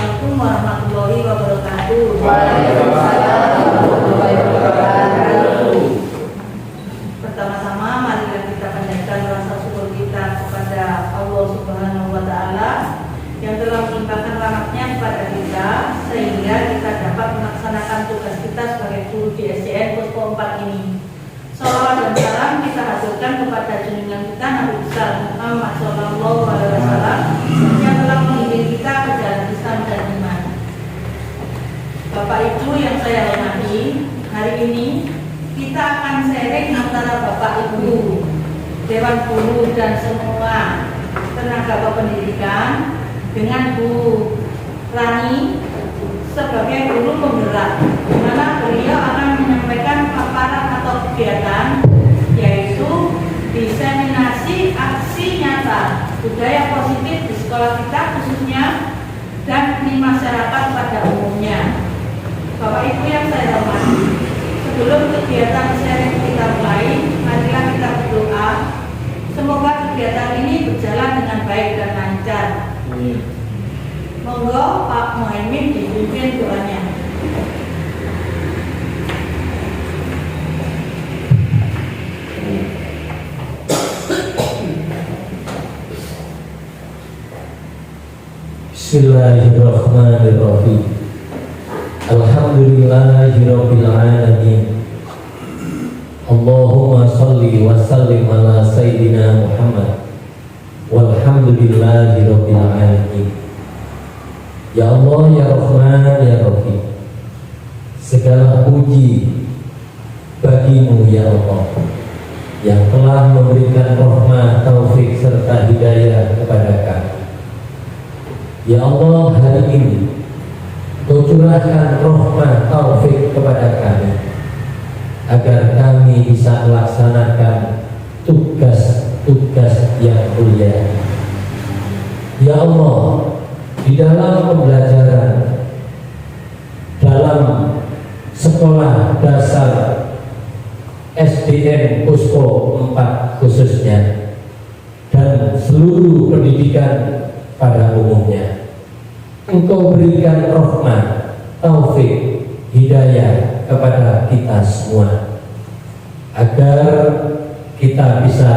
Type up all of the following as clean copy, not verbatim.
Assalamualaikum warahmatullahi wabarakatuh. Waalaikumsalam warahmatullahi wabarakatuh. Pertama-tama marilah kita panjatkan rasa syukur kita kepada Allah Subhanahu wa taala yang telah melimpahkan rahmatnya kepada kita sehingga kita dapat melaksanakan tugas kita sebagai guru di SDN Puspo 4 ini. Salawat dan salam kita haturkan kepada junjungan kita Nabi besar Muhammad Sallallahu Alaihi Wasallam yang telah membimbing kita ke jalan Islam dan iman. Bapak Ibu yang saya hormati, hari ini kita akan sharing antara Bapak Ibu, Dewan Guru dan semua tenaga kependidikan dengan Bu Rani sebagai guru penggerak, di mana beliau akan menyampaikan paparan atau kegiatan yaitu diseminasi aksi nyata budaya positif di sekolah kita khususnya dan di masyarakat pada umumnya. Bapak Ibu yang saya hormati, sebelum kegiatan sharing kita mulai, marilah kita berdoa semoga kegiatan ini berjalan dengan baik dan lancar. Monggo Pak Muhaimin dipimpin doanya. Bismillahirrahmanirrahim. Alhamdulillahirabbil alamin. Allahumma shalli wa sallim ala sayyidina Muhammad. Walhamdulillahirabbil alamin. Ya Allah, ya Rahman, ya Rahim, segala puji bagimu ya Allah yang telah memberikan rahmat, taufik serta hidayah kepada kami. Ya Allah, hari ini Kau curahkan rahmat taufik kepada kami agar kami bisa melaksanakan tugas-tugas yang mulia. Ya Allah, di dalam pembelajaran dalam sekolah dasar SDN Puspo 4 khususnya dan seluruh pendidikan pada umumnya, Engkau berikan rahmat, taufik, hidayah kepada kita semua agar kita bisa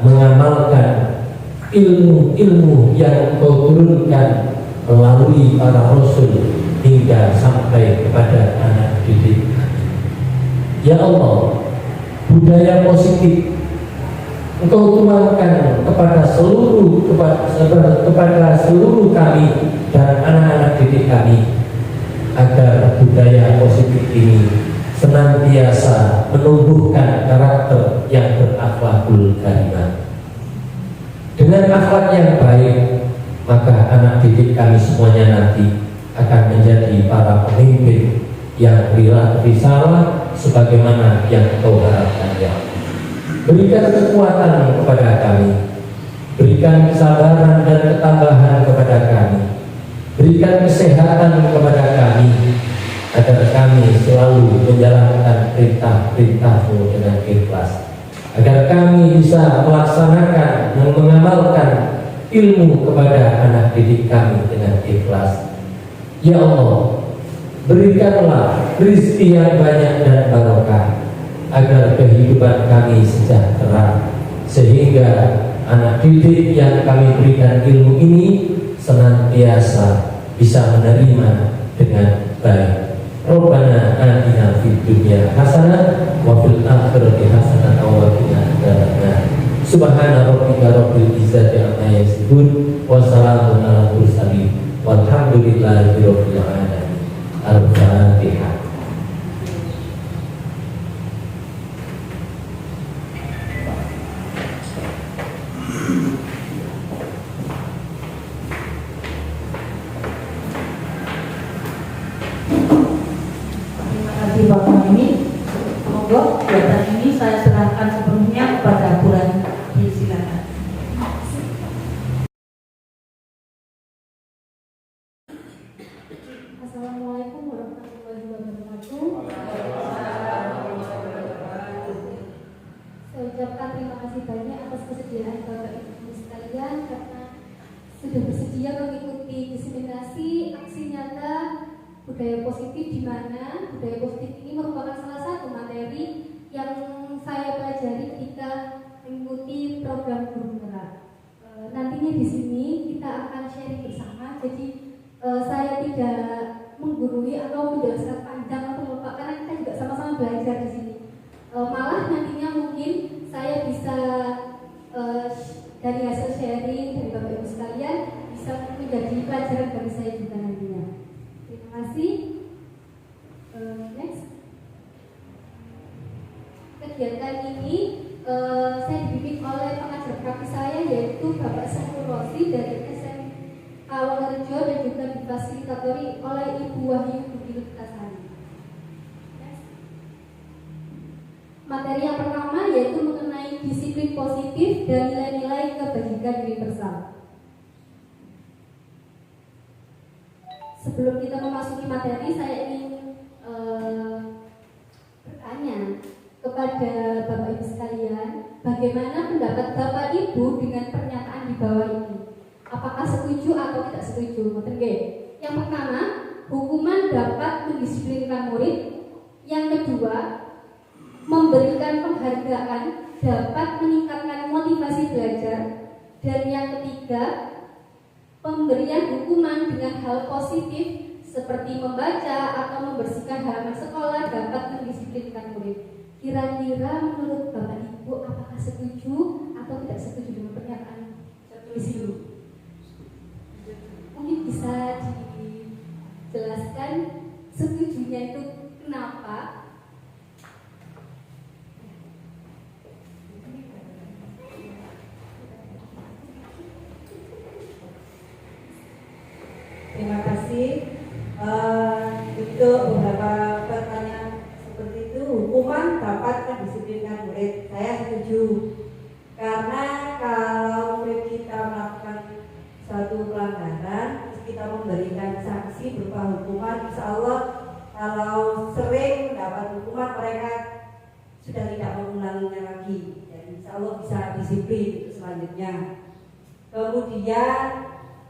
mengamalkan ilmu-ilmu yang Engkau turunkan melalui para rasul hingga sampai kepada anak didik. Ya Allah, budaya positif Engkau tuangkan kepada seluruh kami dan anak-anak didik kami agar budaya positif ini senantiasa menumbuhkan karakter yang berakhlakul karimah. Dengan akhlak yang baik, maka anak didik kami semuanya nanti akan menjadi para pemimpin yang risalah sebagaimana yang Engkau harapkan ya. Berikan kekuatan kepada kami, berikan kesabaran dan ketambahan kepada kami, berikan kesehatan kepada kami agar kami selalu menjalankan perintah-perintah-Mu dengan ikhlas, agar kami bisa melaksanakan dan mengamalkan ilmu kepada anak didik kami dengan ikhlas. Ya Allah, berikanlah rezeki yang banyak dan barokah agar kehidupan kami sejahtera, sehingga anak didik yang kami berikan ilmu ini senantiasa bisa menerima dengan baik. Rabbana atina fid dunya hasanah wa fil akhirati hasanah wa qina adzabannar. Subhana rabbika rabbil izzati amma yasifun wa salamun alal mursalin walhamdulillahi rabbil alamin. Al-Fatihah. Bapak Muhaimin, monggo kegiatan ini saya serahkan sepenuhnya kepada Bu Rani. Silakan. Assalamualaikum warahmatullahi wabarakatuh. Saya ucapkan terima kasih banyak atas kesediaan Bapak Ibu sekalian karena sudah bersedia mengikuti diseminasi aksi nyata budaya positif, di mana budaya positif ini merupakan salah satu materi yang saya pelajari ketika mengikuti program Guru Gerak. Nantinya di sini kita akan sharing bersama, jadi saya tidak menggurui atau menjelaskan panjang atau lupa, karena kita juga sama-sama belajar di sini. Malah nantinya mungkin saya bisa dari hasil sharing dari Bapak Ibu sekalian bisa menjadi pelajaran bagi saya juga nantinya. Terima kasih. Next. Kegiatan ini saya dibimbing oleh pengajar praktis saya, yaitu Bapak Saiful Rosi dari SMK Wonorejo, dan juga difasilitatori oleh Ibu Wahyu Budi Lutasari. Materi yang pertama yaitu mengenai disiplin positif dan nilai-nilai kebajikan universal. Sebelum kita memasuki materi, saya ingin bertanya kepada Bapak Ibu sekalian, bagaimana pendapat Bapak Ibu dengan pernyataan di bawah ini? Apakah setuju atau tidak setuju? Yang pertama, hukuman dapat mendisiplinkan murid. Yang kedua, memberikan penghargaan dapat meningkatkan motivasi belajar. Dan yang ketiga, pemberian hukuman dengan hal positif seperti membaca atau membersihkan halaman sekolah dapat mendisiplinkan murid. Kira-kira menurut Bapak Ibu apakah setuju atau tidak setuju dengan pernyataan di sini? Mungkin bisa dijelaskan setujunya itu kenapa? Terima kasih. Untuk beberapa pertanyaan seperti itu, hukuman dapat mendisiplinkan murid. Saya setuju, karena kalau murid kita melakukan suatu pelanggaran, kita memberikan sanksi berupa hukuman, insya Allah kalau sering mendapat hukuman mereka sudah tidak mengulanginya lagi, dan insya Allah bisa disiplin untuk selanjutnya. Kemudian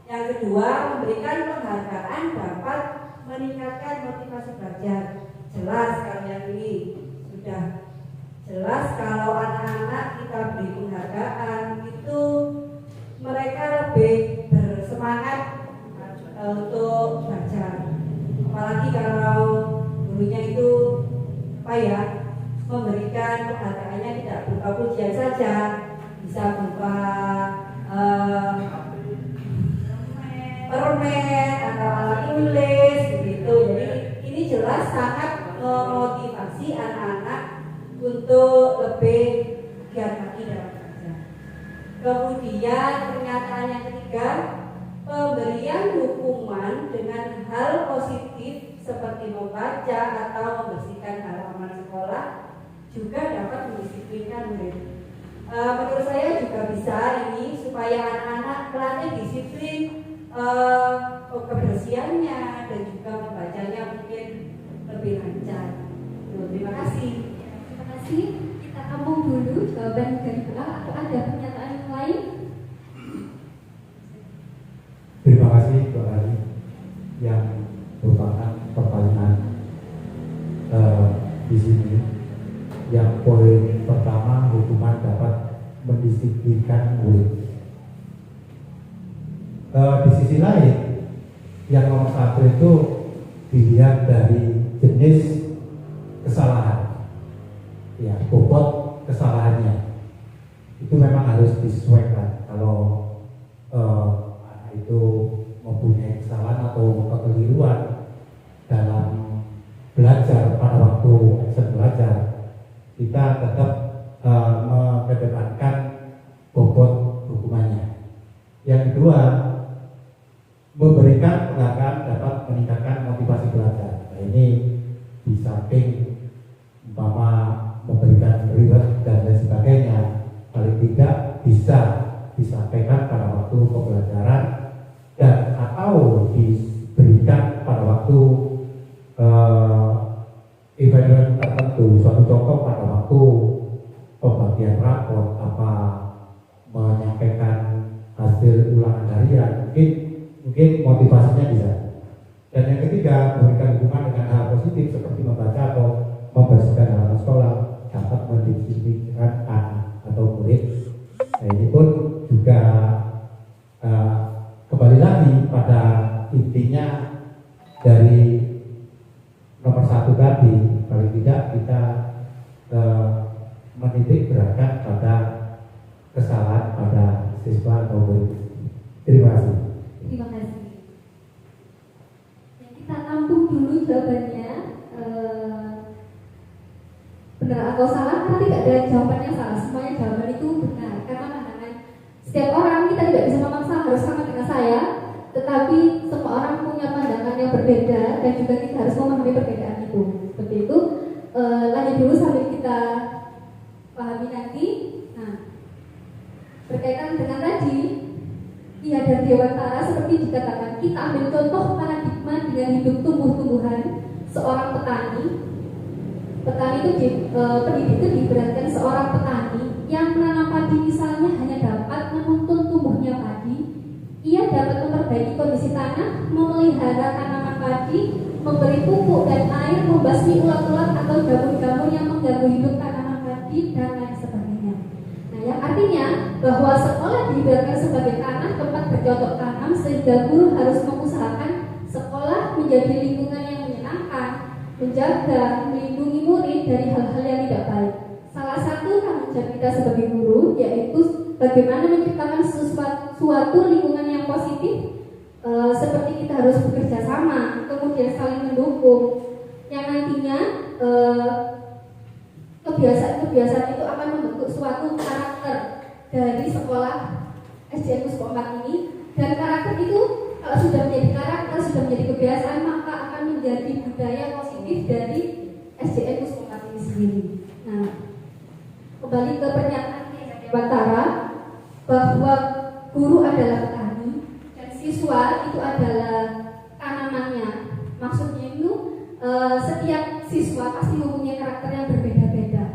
yang kedua, memberikan penghargaan dapat meningkatkan motivasi belajar. Jelas kalau yang ini sudah jelas, kalau anak-anak kita beri penghargaan itu mereka lebih bersemangat untuk belajar. Apalagi kalau gurunya itu memberikan penghargaannya tidak berupa pujian saja, bisa berupa permen atau alat tulis begitu. Jadi ini jelas sangat memotivasi anak-anak untuk lebih giat lagi dalam belajar. Kemudian pernyataan yang ketiga, pemberian hukuman dengan hal positif seperti membaca atau membersihkan halaman sekolah juga dapat mendisiplinkan murid. Menurut saya juga bisa ini supaya anak-anak pelatih disiplin kebersihannya dan juga membacanya mungkin lebih lancar. Terima kasih. Terima kasih. Kita tampung dulu jawaban dari Bapak, atau ada pernyataan yang lain? Terima kasih Mbak Ali yang merupakan pertanyaan di sini. Yang poin pertama, hukuman dapat mendisiplinkan murid. Di sisi lain, yang nomor satu itu dilihat dari jenis kesalahan, ya, bobot kesalahannya. Itu memang harus disesuaikan. Kalau anak itu mempunyai kesalahan atau kekeliruan dalam belajar pada waktu action belajar, kita tetap mengedepankan bobot hukumannya. Yang kedua, memberikan penghargaan dapat meningkatkan motivasi belajar. Nah, ini di samping memberikan reward dan lain sebagainya, paling tidak bisa disampaikan pada waktu pembelajaran dan atau diberikan pada waktu event tertentu. Suatu contoh pada waktu pembagian rapor, apa menyampaikan hasil ulangan harian, mungkin motivasinya bisa. Dan yang ketiga, memberikan dukungan dengan hal positif seperti membaca atau membersihkan halaman sekolah dapat mendisiplinkan anak atau murid. Nah, ini pun juga kembali lagi pada intinya dari nomor 1 tadi, paling tidak kita menitik beratkan pada kesalahan pada siswa atau murid. Terima kasih. Terima kasih. Nah, kita tampung dulu jawabannya. Benar atau salah? Karena tidak ada jawaban yang salah. Semuanya jawaban itu benar. Karena pandangan setiap orang, kita tidak bisa memaksa harus sama dengan saya. Tetapi semua orang punya pandangan yang berbeda dan juga kita harus memahami perbedaan itu. Seperti itu. Lanjut dulu sambil kita pahami nanti. Nah, berkaitan dengan tadi, Ki Hadar Dewantara seperti dikatakan, kita ambil contoh paradigma dengan hidup tumbuh-tumbuhan seorang petani. Petani itu pendidik itu diberatkan seorang petani yang menanam padi misalnya hanya dapat menuntun tumbuhnya padi. Ia dapat memperbaiki kondisi tanah, memelihara tanaman padi, memberi pupuk dan air, membasmi ulat-ulat atau jamur-jamur yang mengganggu hidup tanaman padi dan lain sebagainya. Nah, yang artinya bahwa sekolah diibaratkan sebagai tanah tempat bercocok tanam, sehingga guru harus mengusahakan sekolah menjadi lingkungan yang menyenangkan, menjaga, melindungi murid dari hal-hal yang tidak baik. Salah satu tanggung jawab kita sebagai guru yaitu bagaimana menciptakan suatu lingkungan yang positif, seperti kita harus bekerja sama, kemudian saling mendukung, yang nantinya kebiasaan-kebiasaan itu akan membentuk suatu karakter dari sekolah SDN Puspo 4 ini. Dan karakter itu kalau sudah menjadi karakter, sudah menjadi kebiasaan, maka akan menjadi budaya positif dari SDN Puspo 4 ini sendiri. Nah, kembali ke pernyataan Ki Hadar Dewantara bahwa guru adalah petani dan siswa itu adalah tanamannya. Maksudnya itu setiap siswa pasti mempunyai karakter yang berbeda-beda.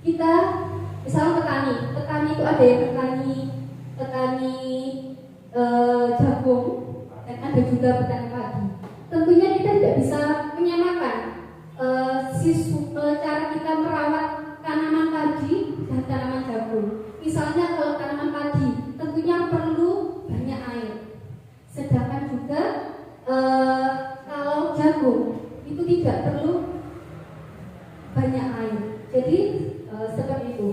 Kita misalnya petani itu ada yang petani jagung dan ada juga petani padi. Tentunya kita tidak bisa menyamakan cara kita merawat tanaman padi dan tanaman jagung. Misalnya kalau tanaman padi tentunya perlu banyak air, sedangkan juga kalau jagung itu tidak perlu banyak air. Jadi seperti itu.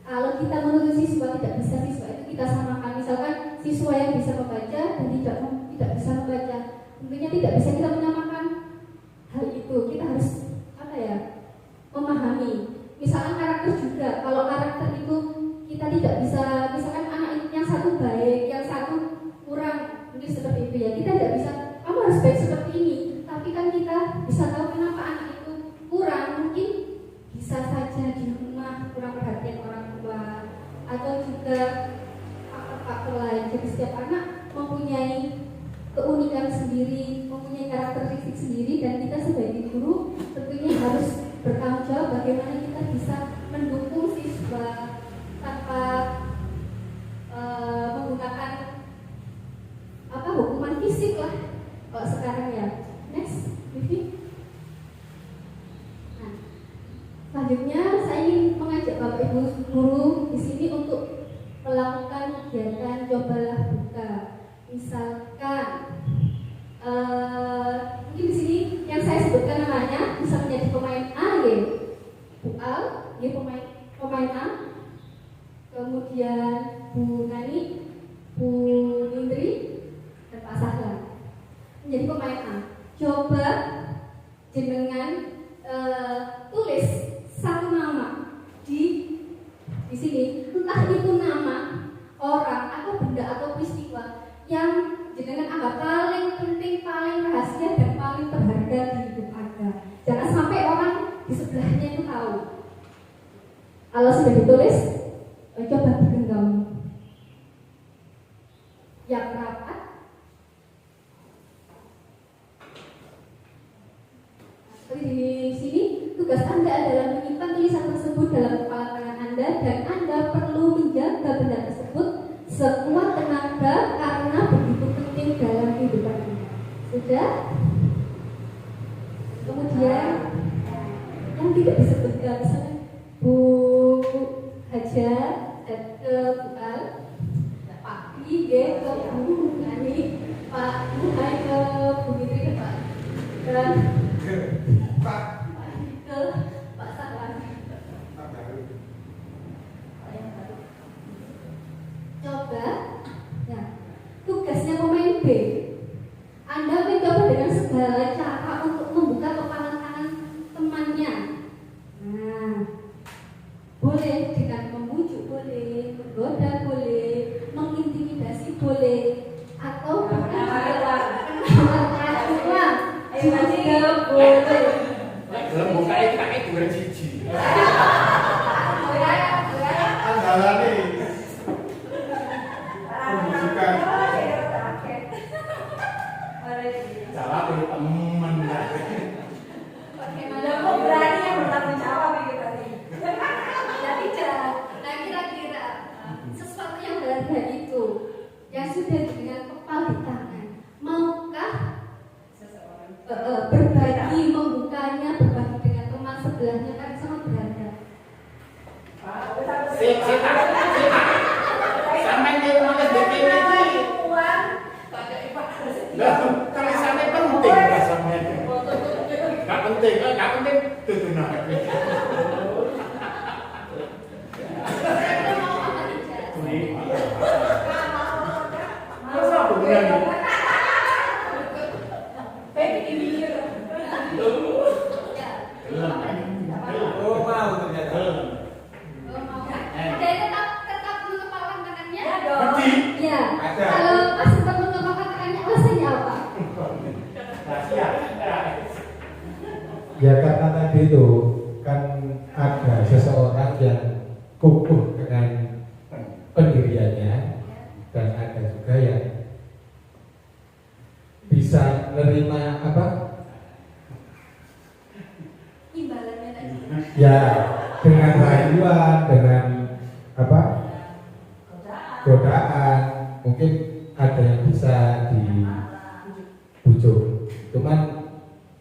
Kalau kita menuntut siswa tidak bisa, siswa itu kita samakan. Misalkan siswa yang bisa membaca dan tidak bisa membaca, tentunya tidak bisa kita menyamakan hal itu. Kita harus memahami. Misalkan karakter juga. Kalau karakter itu kita tidak bisa, misalkan anak yang satu baik, yang satu kurang, mungkin seperti itu ya. Kita tidak bisa, kamu harus baik seperti ini. Tapi kan kita bisa tahu kenapa anak itu kurang. Mungkin bisa saja di rumah kurang perhatian orang tua, atau juga faktor-faktor lain. Jadi setiap anak mempunyai keunikan sendiri, mempunyai karakteristik sendiri, dan kita sebagai guru tentunya harus bertanggung jawab bagaimana kita bisa mendukung siswa tanpa menggunakan hukuman fisik lah kalau sekarang ya. Next, Vivi. Nah, selanjutnya saya ingin mengajak Bapak Ibu guru di sini untuk melakukan kegiatan cobalah buka. Misalkan mungkin di sini yang saya sebutkan namanya bisa menjadi pemain A, ya, Bu Al, ya pemain A. Kemudian Bu Nani, Bu Indri, dan Pak Sahlan menjadi pemain A. Coba jenengan tulis satu nama di sini, entah itu nama orang atau benda atau peristiwa yang jenengan anggap paling penting, paling rahasia dan paling berharga di hidup Anda. Jangan sampai orang di sebelahnya itu tahu. Kalau sudah ditulis, coba digenggam yang rapat. Seperti di sini, tugas Anda adalah menyimpan tulisan tersebut dalam kepala tangan Anda, dan Anda perlu menjaga benda tersebut sekuat tenaga karena begitu penting dalam kehidupan Anda. Sudah. Kemudian yang tidak disebutkan misalnya Bu Hajar ke Bu Al, Pak I ke Bu Nani, Pak Bu Hai ke Bu Fitri, Pak dan Pak ke Pak Sakwan. Coba, ya, tugasnya pemain B. Anda mencoba dengan segala cara untuk membuka kepala kanan temannya. Nah, boleh dengan membujuk, boleh menggoda, boleh mengintimidasi, boleh atau juga boleh. Dalam bukain kakek dua cici. Andalane. Pembusukan. Salah dari teman. Bagaimana Kok berani yang bertanggung jawab gitu tadi. Jadi nah kira-kira sesuatu yang berharga itu yang sudah dengan kepal di tangan, maukah berbagi, membukanya, berbagi dengan teman sebelahnya kan sangat berharga. Sita. Sampai di rumah DPD ini. Lah, tulisannya penting rasanya. Enggak penting tuh nah. Masa hubungannya? Oh, mau ternyata. Jadi tetap mengepalkan tangannya. Ngerti? Ya. Ada. Kalau pas tetap mengepalkan tangannya, alasannya apa? Rahasia. Ya karena tadi itu kan ada seseorang yang kukuh dengan pendiriannya dan ada juga yang bisa menerima apa? Imbalannya tadi. Ya dengan rayuan, dengan apa? Godaan, mungkin ada yang bisa dibujuk. Cuman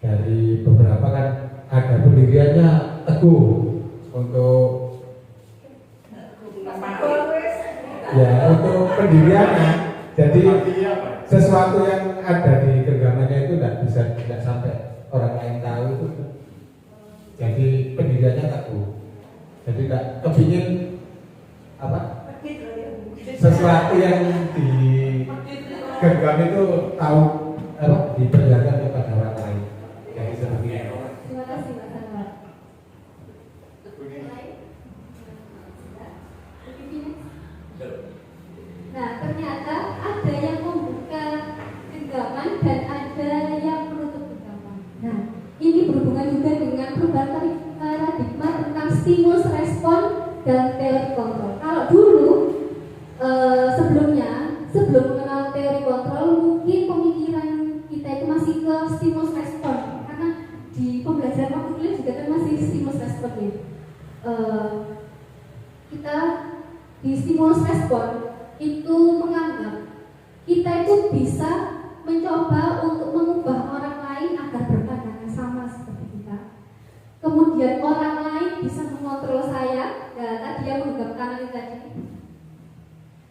dari beberapa kan ada pendiriannya teguh untuk ya untuk pendiriannya. Jadi sesuatu yang ada di genggamannya itu tidak sampai orang lain tahu itu. Jadi pendiriannya teguh. Jadi tidak kepingin apa? Sesuatu yang di genggam itu tahu apa diperlihatkan kepada orang lain. Jadi seperti itu. Terima kasih Pak Sarwan. Nah, ternyata ada yang membuka genggaman dan ada yang menutup genggaman. Nah, ini berhubungan juga dengan perubahan paradigma tentang stimulus respon dan teori kontrol. Kalau dulu sebelum mengenal teori kontrol, mungkin pemikiran kita itu masih ke stimulus respon, karena di pembelajaran waktu kuliah juga kan masih stimulus respon ya. Kita di stimulus respon itu menganggap kita itu bisa mencoba untuk mengubah orang lain agar berpandangan sama seperti kita. Kemudian orang lain bisa mengontrol saya, ya tadi yang menganggap kanan tadi.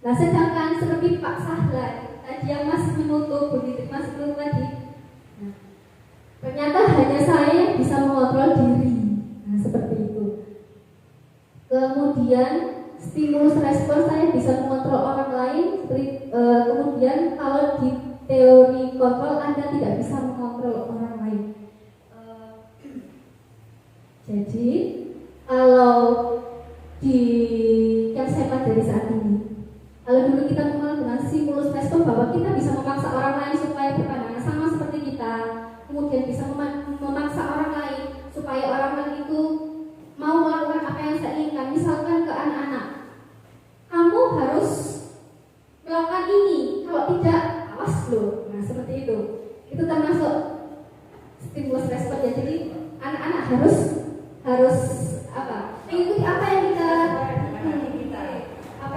Nah, sedangkan seperti Pak Sahlan tadi yang masih menutup, begitu masih menutup tadi. Nah, ternyata hanya saya yang bisa mengontrol diri. Nah, seperti itu. Kemudian stimulus respon saya bisa mengontrol orang lain. Kemudian kalau di teori kontrol Anda tidak bisa mengontrol orang lain. Jadi kalau di yang saya pelajari saat ini, kalau dulu kita mengenal dengan stimulus respon bahwa kita bisa memaksa orang lain supaya berpandangan sama seperti kita, kemudian bisa memaksa orang lain supaya orang lain itu mau melakukan apa yang saya inginkan. Misalkan ke anak-anak, kamu harus melakukan ini, kalau tidak awas loh. Nah, seperti itu. Itu termasuk stimulus respon ya. Jadi anak-anak harus apa? Mengikuti apa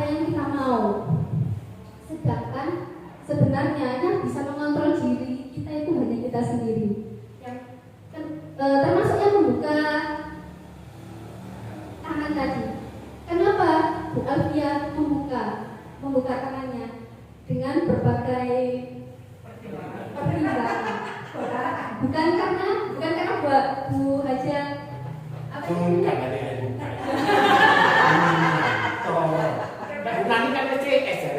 yang kita mau. Sedangkan sebenarnya yang bisa mengontrol diri kita itu hanya dengan berbagai pertimbangan. Bukan karena Bu Haja apa Bukan ada yang bukan. Nanti kan CS ya.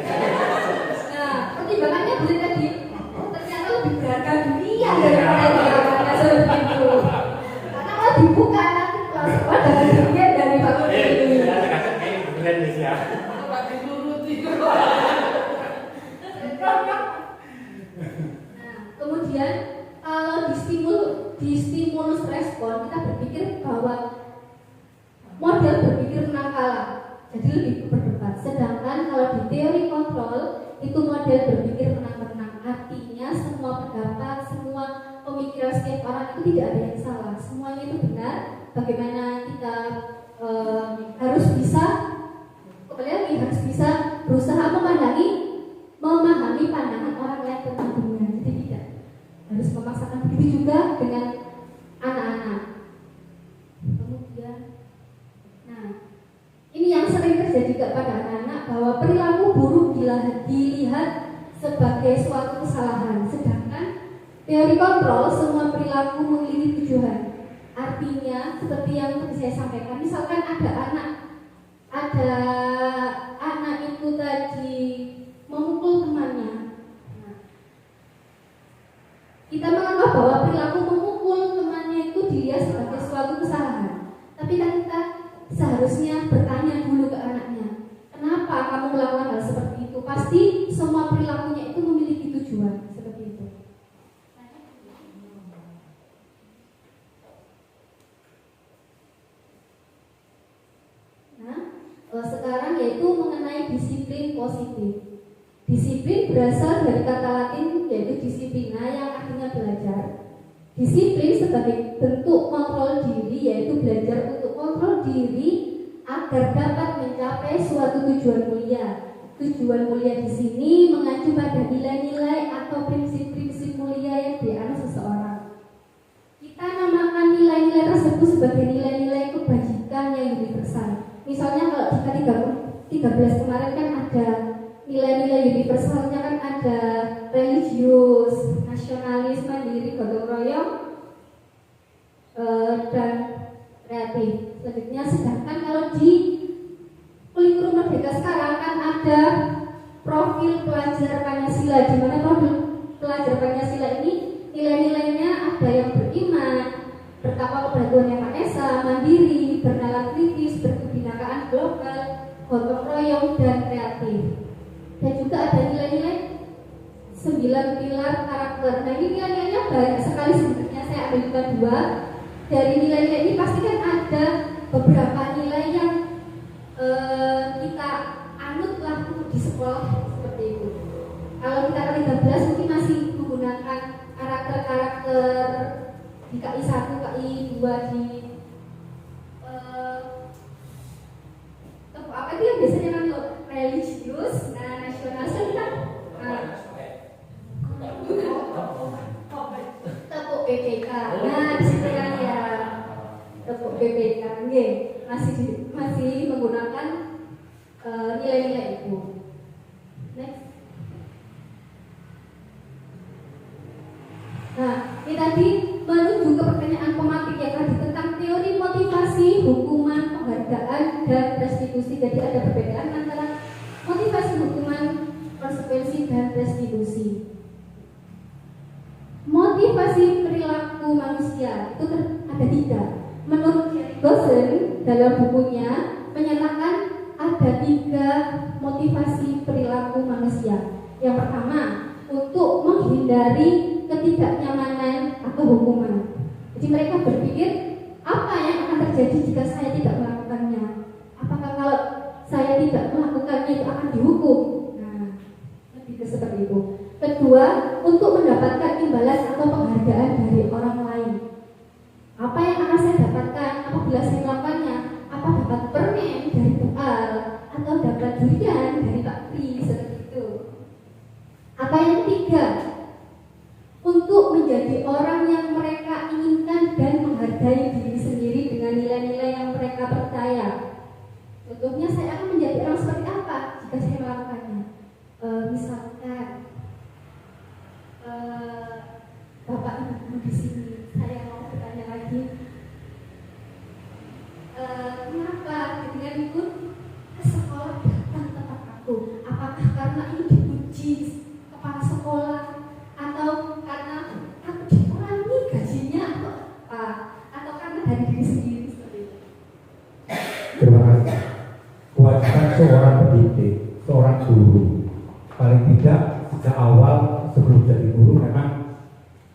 Nah, pertimbangannya boleh tadi ternyata lebih berharga dunia daripada pertimbangannya seperti itu. Karena kalau dibuka nanti kelas pada dunia dari fakultas ini. Ada kata kayak beneran nih ya. Nah, kemudian kalau di stimulus respon kita berpikir bahwa model berpikir menang-kalah, jadi lebih berdebat. Sedangkan kalau di teori kontrol itu model berpikir menang-menang, artinya semua pendapat, semua pemikiran setiap orang itu tidak ada yang salah, semuanya itu benar. Bagaimana kita harus bisa berusaha memahami pandangan orang lain tentang dunia. Jadi tidak harus memaksakan begitu juga dengan anak-anak. Kemudian, nah ini yang sering terjadi kepada anak-anak bahwa perilaku buruk dilihat sebagai suatu kesalahan, sedangkan teori kontrol semua perilaku memiliki tujuan. Artinya seperti yang tadi saya sampaikan, misalkan ada anak itu tadi memukul temannya. Nah, kita menganggap bahwa perilaku memukul temannya itu dilihat sebagai suatu kesalahan. Tapi kan kita seharusnya bertanya dulu ke anaknya, kenapa kamu melakukan hal seperti itu? Pasti semua perilakunya itu memiliki tujuan seperti itu. Nah, sekarang yaitu mengenai disiplin positif. Disiplin berasal dari kata Latin yaitu disiplina yang artinya belajar. Disiplin sebagai bentuk kontrol diri yaitu belajar untuk kontrol diri agar dapat mencapai suatu tujuan mulia. Tujuan mulia di sini mengacu pada nilai-nilai atau prinsip-prinsip mulia yang dianut seseorang. Kita namakan nilai-nilai tersebut sebagai nilai-nilai kebajikan yang universal. Misalnya kalau di 13 kemarin kan ada nilai-nilai universalnya, kan ada religius, nasionalis, mandiri, gotong royong, dan kreatif. Selanjutnya, sedangkan kalau di kurikulum Merdeka sekarang kan ada profil pelajar Pancasila, di mana profil pelajar Pancasila ini nilai-nilainya ada yang beriman, bertakwa kepada Tuhan Yang Maha Esa, mandiri, bernalar kritis, berkebinekaan global, gotong royong, dan kreatif. Dan juga ada nilai-nilai 9 pilar karakter. Nah ini nilai-nilainya banyak sekali sebenarnya, saya ambil juga 2. Dari nilai-nilai ini pasti kan ada beberapa nilai yang kita anut lah di sekolah seperti itu. Kalau kita ke 13 mungkin masih menggunakan karakter-karakter di KI 1, KI 2 di apa itu yang biasanya kan religius, nah nasionalis kan tepuk BPK. Nah di situ kan ya tepuk BPK, masih menggunakan nilai-nilai itu. Next. Nah, ini tadi menuju ke pertanyaan pematik yang tadi tentang teori motivasi, hukuman, penghargaan, dan restitusi. Jadi ada perbedaan antara motivasi, hukuman, konsekuensi, dan restitusi. Motivasi perilaku manusia itu ada 3. Menurut Gosen dalam bukunya menyatakan ada 3 motivasi perilaku manusia. Yang pertama, untuk menghindari ketidaknyamanan atau hukuman. Jadi mereka berpikir, apa yang akan terjadi jika saya tidak melakukannya? Apakah kalau saya tidak melakukannya itu akan dihukum? Nah, lebih ke seperti itu. Kedua, untuk mendapatkan imbalan atau penghargaan dari orang lain. Apa yang akan saya dapatkan apabila saya melakukannya? Apa dapat permen dari Bu Al atau dapat durian dari Pak Pri, seperti itu. Apa yang ketiga? Untuk menjadi orang yang mereka inginkan dan menghargai diri sendiri dengan nilai-nilai yang mereka percaya. Contohnya, saya akan menjadi orang seperti apa jika saya melakukannya? Misalkan di sini saya mau bertanya lagi, kenapa dengan ikut ke sekolah datang tempat aku? Apakah karena itu dipuji kepala sekolah, atau karena aku dikurangi gajinya, atau karena dari diri sendiri seperti itu? Terima kasih. Kewajiban seorang pendidik, seorang guru, paling tidak sejak awal sebelum jadi guru memang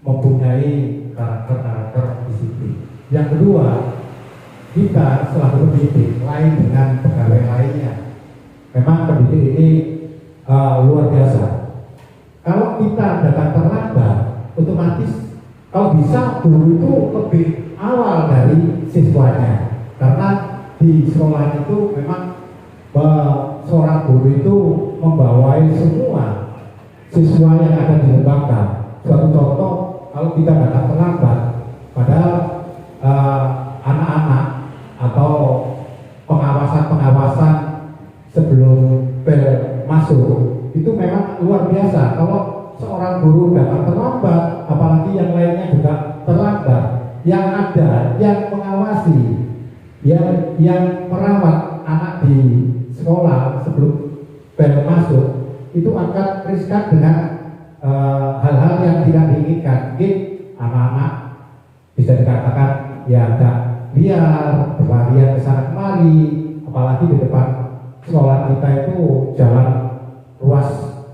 mempunyai karakter disiplin. Yang kedua, kita selaku pendidik lain dengan pegawai lainnya, memang pendidik ini luar biasa. Kalau kita datang terlambat, otomatis kalau bisa guru itu lebih awal dari siswanya, karena di sekolah itu memang seorang guru itu membawai semua siswa yang ada di lembaga. Suatu contoh, kalau kita datang terlambat, padahal anak-anak atau pengawasan sebelum bel masuk itu memang luar biasa. Kalau seorang guru datang terlambat, apalagi yang lainnya juga terlambat, yang ada, yang mengawasi, yang merawat anak di sekolah sebelum bel masuk itu akan riskan dengan hal-hal yang tidak diinginkan. Mungkin anak-anak bisa dikatakan ya agak liar, berlarian ke sana kemari, apalagi di depan sekolah kita itu jalan ruas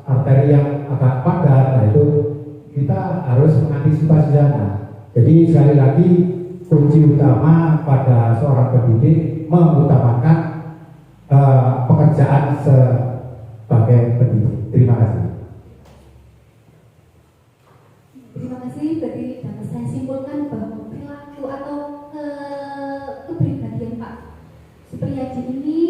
arteri yang agak padat. Nah itu kita harus mengantisipasi sana. Jadi sekali lagi kunci utama pada seorang pendidik mengutamakan pekerjaan sebagai pendidik. Terima kasih. Terima kasih. Berarti dapat saya simpulkan bahwa perilaku atau kepribadian Pak Supriyadi ini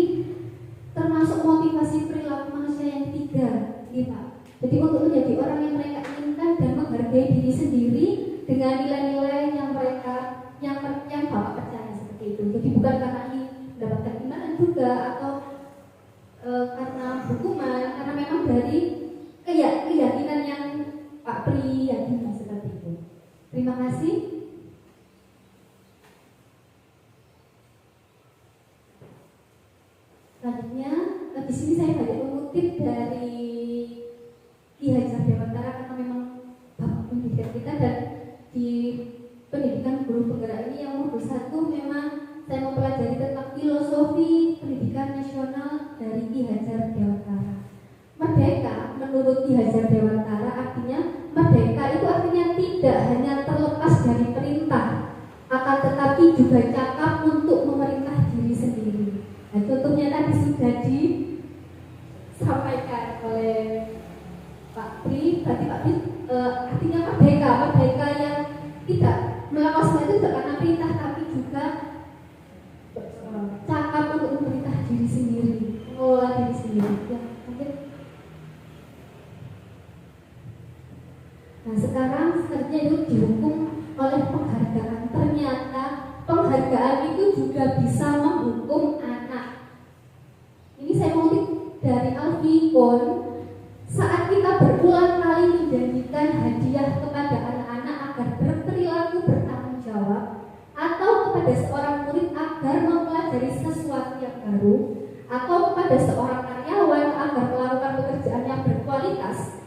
termasuk motivasi perilaku manusia yang tiga, ya Pak. Jadi untuk menjadi orang yang mereka inginkan dan menghargai diri sendiri dengan nilai-nilai yang Bapak percaya seperti itu. Jadi bukan karena ini mendapatkan iman juga atau karena hukuman, karena memang dari keyakinan yang Pak Pri yakini seperti itu. Terima kasih. Selanjutnya, di sini saya banyak mengutip dari Ki Hajar Dewantara karena memang Bapak pendidikan kita, dan di pendidikan guru penggerak ini yang modul 1 memang saya mempelajari tentang filosofi pendidikan nasional dari Ki Hajar Dewantara. Merdeka menurut Ki Hajar Dewantara artinya merdeka itu artinya tidak hanya terlepas dari perintah, akan tetapi juga cakap untuk memerintah diri sendiri. Nah, contohnya tadi sudah disampaikan oleh Pak Pri. Berarti Pak Pri artinya merdeka yang tidak melakukan semua itu tidak karena perintah, tapi juga cakap untuk memerintah diri sendiri, mengelola diri sendiri. Ya, mungkin. Nah, sekarang sebenarnya itu dihukum oleh penghargaan. Ternyata penghargaan itu juga bisa menghukum anak. Ini saya mengutip dari Alfikon. Saat kita berulang kali menjanjikan hadiah kepada anak-anak agar berperilaku bertanggung jawab, atau kepada seorang murid agar mempelajari sesuatu yang baru, atau kepada seorang karyawan agar melakukan pekerjaan yang berkualitas,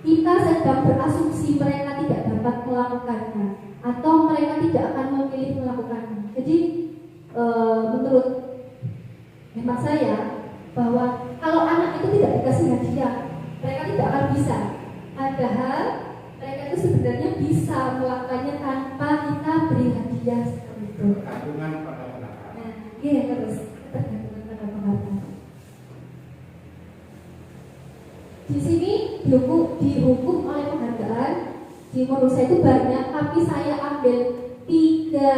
kita sedang berasumsi mereka tidak dapat melakukannya, atau mereka tidak akan memilih melakukannya. Jadi menurut hemat saya bahwa kalau anak itu tidak dikasih hadiah, mereka tidak akan bisa. Padahal mereka itu sebenarnya bisa melakukannya tanpa kita beri hadiah seperti itu. Ketergantungan pada pendapat. Nah, iya terus ketergantungan pada pendapat. Di sini dihukum oleh penghargaan. Di modul saya itu banyak, tapi saya ambil tiga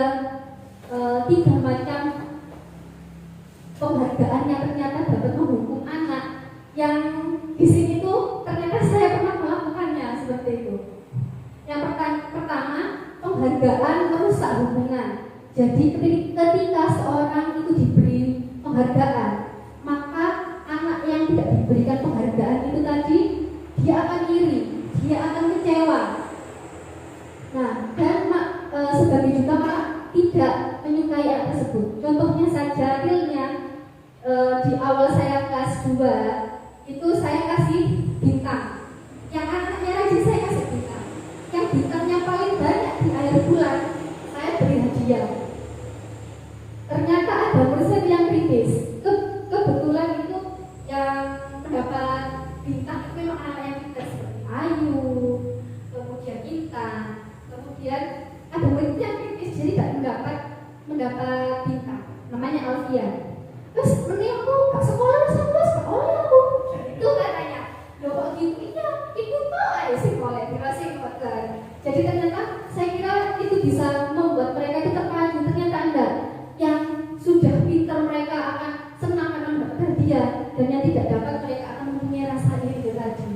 macam penghargaan yang ternyata dapat menghukum anak. Yang di sini tuh ternyata saya pernah melakukannya seperti itu. Yang pertama, penghargaan merusak hubungan. Jadi ketika seorang itu diberi penghargaan, maka anak yang tidak diberikan penghargaan itu tadi dia akan iri, dia akan kecewa. Nah, dan 2 itu saya kasih bintang. Yang anaknya rajin saya kasih bintang. Yang bintangnya paling banyak di akhir bulan saya beri hadiah. Ternyata ada persen yang kritis. Kebetulan itu yang mendapat bintang itu memang anak yang pintar seperti Ayu, kemudian Intan, kemudian ada murid yang kritis jadi tidak mendapat bintang. Namanya Alfian. Terus mending aku gak sekolah sama sekolah aku. Itu katanya. Loh kok gitu? Iya, ikut tuh ayo sekolah dikasih motor. Jadi ternyata saya kira itu bisa membuat mereka itu terpacu. Ternyata enggak. Yang sudah pintar mereka akan senang karena mendapat hadiah, dan yang tidak dapat mereka akan mempunyai rasa iri itu tadi.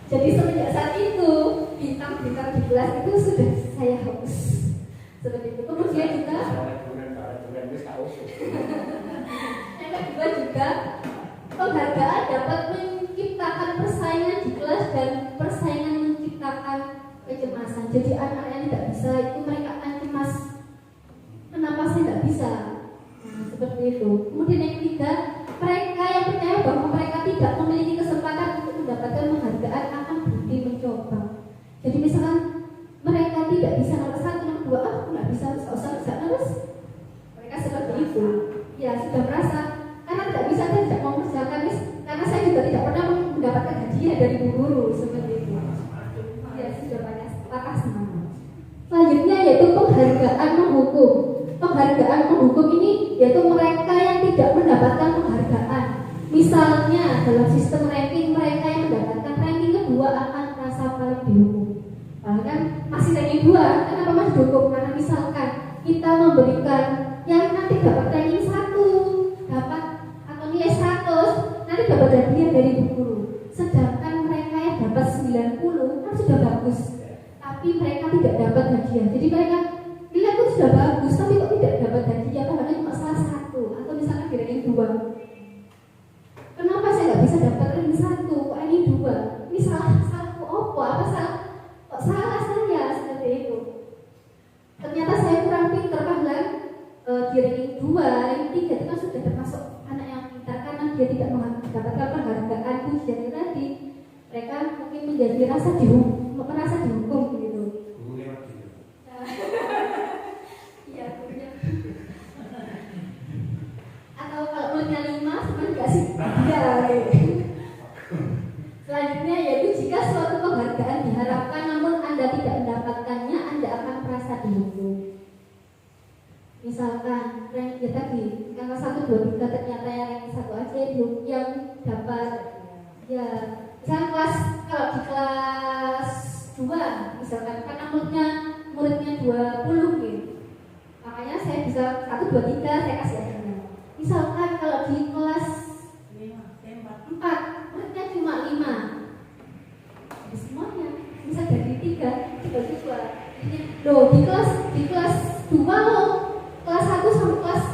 Jadi semenjak saat itu bintang-bintang di kelas itu sudah saya hapus. Seperti itu. Kemudian juga yang kedua juga penghargaan dapat menciptakan persaingan di kelas dan persaingan menciptakan kecemasan. Jadi anak yang tidak bisa itu mereka akan cemas. Kenapa saya tidak bisa? Nah, seperti itu. Kemudian yang ketiga, mereka yang percaya bahwa mereka tidak memiliki kesempatan untuk mendapatkan penghargaan akan berhenti mencoba. Jadi misalkan mereka tidak bisa nomor 1, nomor 2, aku nggak bisa terus. Mereka seperti itu. Ya sudah merasa karena tidak bisa saya tidak mau mengerjakan, karena saya juga tidak pernah mendapatkan hadiah dari guru seperti itu. Ya sudah banyak patah semangat. Selanjutnya yaitu penghargaan menghukum. Penghargaan menghukum ini yaitu mereka yang tidak mendapatkan penghargaan. Misalnya dalam sistem ranking mereka yang mendapatkan ranking kedua akan merasa paling dihukum. Bahkan masih ranking 2, kenapa masih dihukum? Karena misalkan kita memberikan yang nanti dapat ranking 1, dapat atau nilai 100, nanti dapat hadiah dari guru. Sedangkan mereka yang dapat 90 kan sudah bagus, tapi mereka tidak dapat hadiah. Jadi mereka nilai itu sudah bagus, tapi kok tidak dapat hadiah? Padahal cuma salah 1 atau misalnya di ranking 2. Kenapa saya nggak bisa dapat ranking 1? Kok ranking 2? Ini salahku apa? Apa salah? Kok salah saya seperti itu? Ternyata saya kurang pintar padahal di ranking 2, ranking 3 itu kan sudah termasuk anak yang pintar karena dia tidak mendapatkan penghargaan pujian tadi. Mereka mungkin menjadi merasa dihukum gitu. Iya, gurunya. Atau kalau muridnya 5 cuma dikasih 3. Selanjutnya yaitu jika suatu penghargaan diharapkan namun Anda tidak mendapatkannya, Anda akan merasa dihukum. Misalkan ranking tadi angka 1, 2, 3 ternyata yang ranking 1 aja yang dapat ya. Misalkan kalau di kelas 2 misalkan karena muridnya 20 gitu. Makanya saya bisa 1, 2, 3 saya kasih aja. Misalkan kalau di kelas 4 muridnya cuma 5. Jadi semuanya bisa dari 3 dibagi 2. Loh di kelas 2 loh. Kelas 1 sampai kelas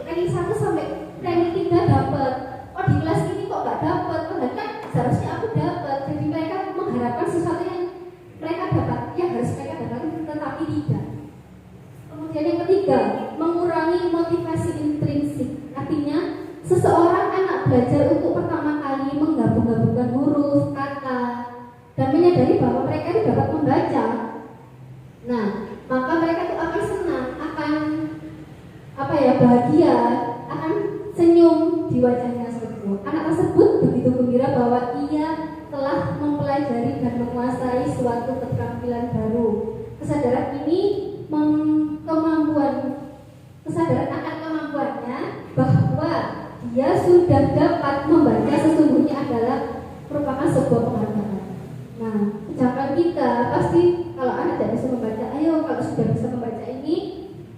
ranking 1 sampai ranking 3 dapat. Oh di kelas ini kok nggak dapat? Padahal kan seharusnya aku dapat. Jadi mereka mengharapkan sesuatu yang mereka dapat, yang harus mereka dapat, tetapi tidak. Kemudian yang ketiga, mengurangi motivasi intrinsik. Artinya seseorang anak belajar untuk pertama kali menggabung-gabungkan huruf, kata, dan menyadari bahwa mereka itu dapat membaca. Nah, maka mereka itu akan senang, akan bahagia, akan senyum di wajahnya seperti itu. Anak tersebut begitu gembira bahwa ia telah mempelajari dan menguasai suatu keterampilan baru. Kesadaran ini kesadaran akan kemampuannya bahwa dia sudah dapat membaca sesungguhnya adalah merupakan sebuah penghargaan. Nah, sedangkan kita pasti kalau anak tidak bisa membaca, ayo kalau sudah bisa membaca ini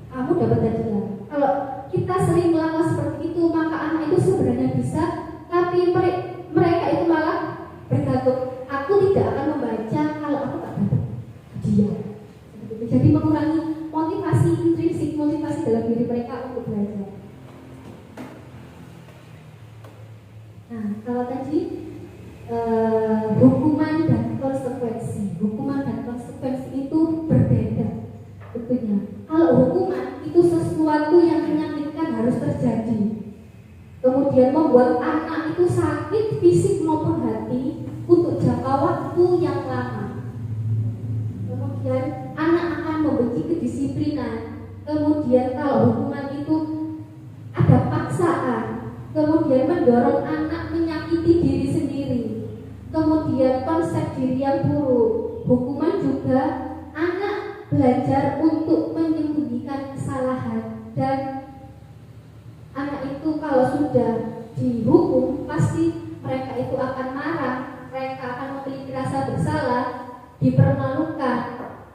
kamu dapat hadiah. Kalau kita sering melakukan seperti itu, maka anak itu sebenarnya bisa, tapi mereka itu malah bergantung. Aku tidak akan membaca kalau aku tak dapat hadiah. Jadi mengurangi motivasi intrinsik, motivasi dalam diri mereka untuk belajar. Nah, kalau tadi hukuman dan konsekuensi itu berbeda tentunya. Kalau hukuman itu sesuatu yang menyakitkan harus terjadi, kemudian membuat anak itu sakit yang lama. Kemudian anak akan membenci kedisiplinan. Kemudian kalau hukuman itu ada paksaan, kemudian mendorong anak menyakiti diri sendiri, kemudian konsep diri yang buruk. Hukuman juga anak belajar untuk menyembunyikan kesalahan, dan anak itu kalau sudah dihukum pasti mereka itu akan marah, mereka akan memiliki rasa bersalah, dipermalukan,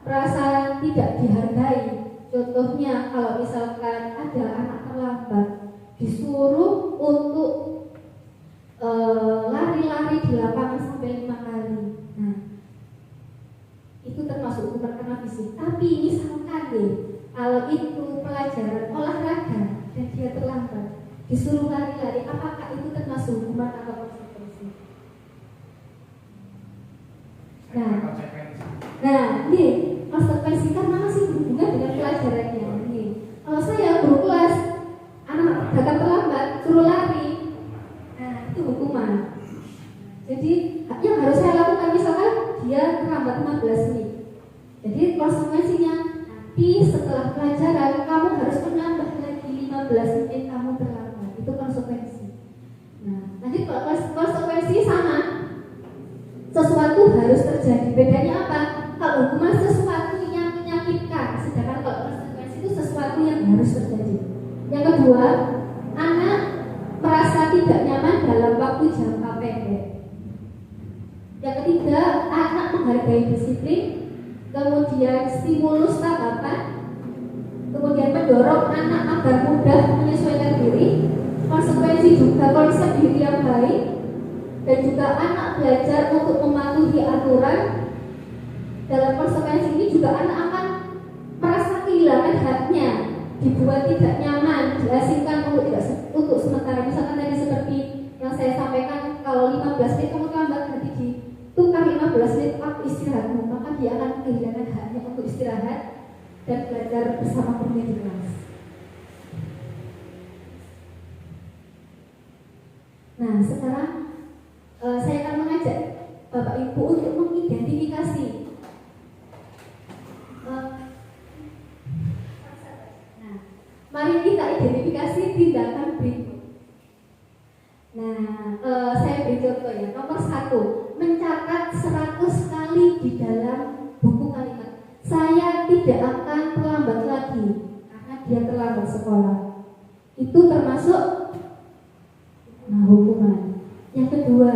merasa tidak dihargai. Contohnya kalau misalkan ada anak terlambat disuruh untuk lari-lari di lapangan sampai 5 kali. Nah, itu termasuk hukuman karena fisik. Tapi misalkan kalau itu pelajaran olahraga dan dia terlambat disuruh lari-lari, apakah itu termasuk hukuman atau konsekuensi? Nah, ini konsekuensi karena masih berhubungan dengan pelajarannya. Ini kalau saya guru kelas, anak datang terlambat suruh lari, nah itu hukuman. Jadi yang harus saya lakukan misalkan dia terlambat 15 menit. Jadi konsekuensinya nanti setelah pelajaran kamu harus menambah lagi 15 menit kamu terlambat. Itu konsekuensi. Nah, nanti kalau konsekuensi sama, sesuatu harus terjadi. Bedanya apa? Kalau hukuman sesuatu yang menyakitkan, sedangkan kalau konsekuensi itu sesuatu yang harus terjadi. Yang kedua, anak merasa tidak nyaman dalam waktu jangka pendek. Yang ketiga, anak menghargai disiplin, kemudian stimulus tahapan, kemudian mendorong anak agar mudah menyesuaikan diri, konsekuensi juga konsep diri yang baik, dan juga anak belajar untuk mematuhi aturan. Dalam konsekuensi ini juga anak akan merasa kehilangan haknya, dibuat tidak nyaman, diasingkan untuk sementara. Misalkan tadi seperti yang saya sampaikan, kalau 15 menit kamu terlambat, nanti ditukar 15 menit waktu istirahatmu, maka dia akan kehilangan haknya untuk istirahat dan belajar bersama guru di kelas. Nah, sekarang saya akan mengajak Bapak Ibu untuk mengidentifikasi. Nah, mari kita identifikasi tindakan berikut. Nah, saya beri contoh ya. Nomor 1, mencatat 100 kali di dalam buku kalimat. Saya tidak akan terlambat lagi karena dia terlambat sekolah. Itu termasuk hukuman. Yang kedua,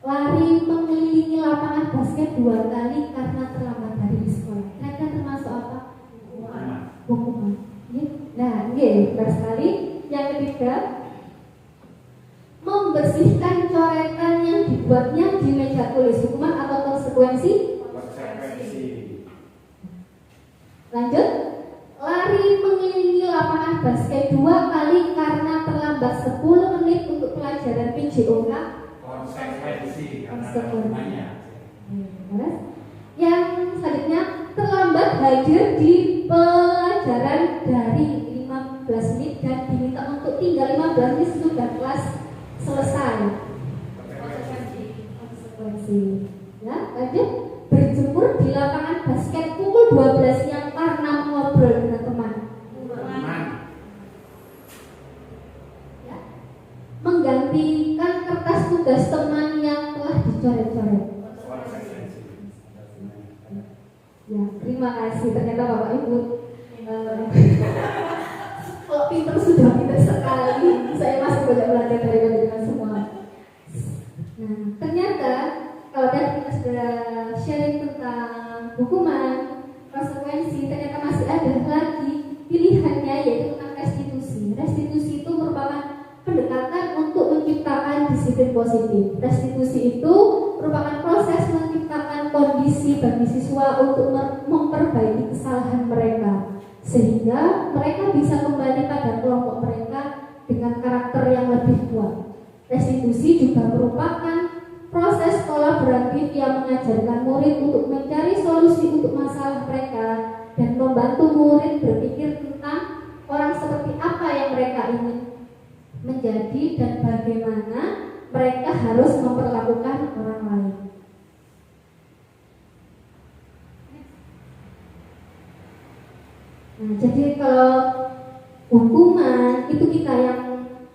lari mengelilingi lapangan basket 2 kali karena terlambat dari sekolah. Kira-kira termasuk apa? Hukuman. Nah, benar sekali. Yang ketiga, membersihkan coretan yang dibuatnya di meja tulis. Hukuman atau konsekuensi? Lanjut. Lari mengelilingi lapangan basket 2 kali karena terlambat 10 menit untuk pelajaran PJOK. Konsekuensi. Yang selanjutnya, terlambat hadir di pelajaran dari 15 menit dan diminta untuk tinggal 15 menit sudah kelas selesai. Konsekuensi. Ya, lanjut. Berjemur di lapangan basket pukul 12 siang karena ngobrol dengan teman. Ya. Menggantikan kertas tugas teman yang telah dicoret-coret. Ya, terima kasih. Ternyata Bapak Ibu kalau pinter sudah pinter sekali. Saya masih banyak belajar dari kalian semua. Nah, ternyata kalau tadi kita sudah sharing tentang hukuman, konsekuensi, ternyata masih ada lagi pilihannya, yaitu tentang restitusi. Restitusi itu merupakan pendekatan untuk menciptakan disiplin positif. Restitusi itu merupakan proses menciptakan kondisi bagi siswa untuk memperbaiki kesalahan mereka, sehingga mereka bisa kembali pada kelompok mereka dengan karakter yang lebih kuat. Restitusi juga merupakan proses kolaboratif yang mengajarkan murid untuk mencari solusi untuk masalah mereka dan membantu murid berpikir tentang orang seperti apa yang mereka ingin menjadi dan bagaimana mereka harus memperlakukan orang lain. Nah, jadi kalau hukuman itu kita yang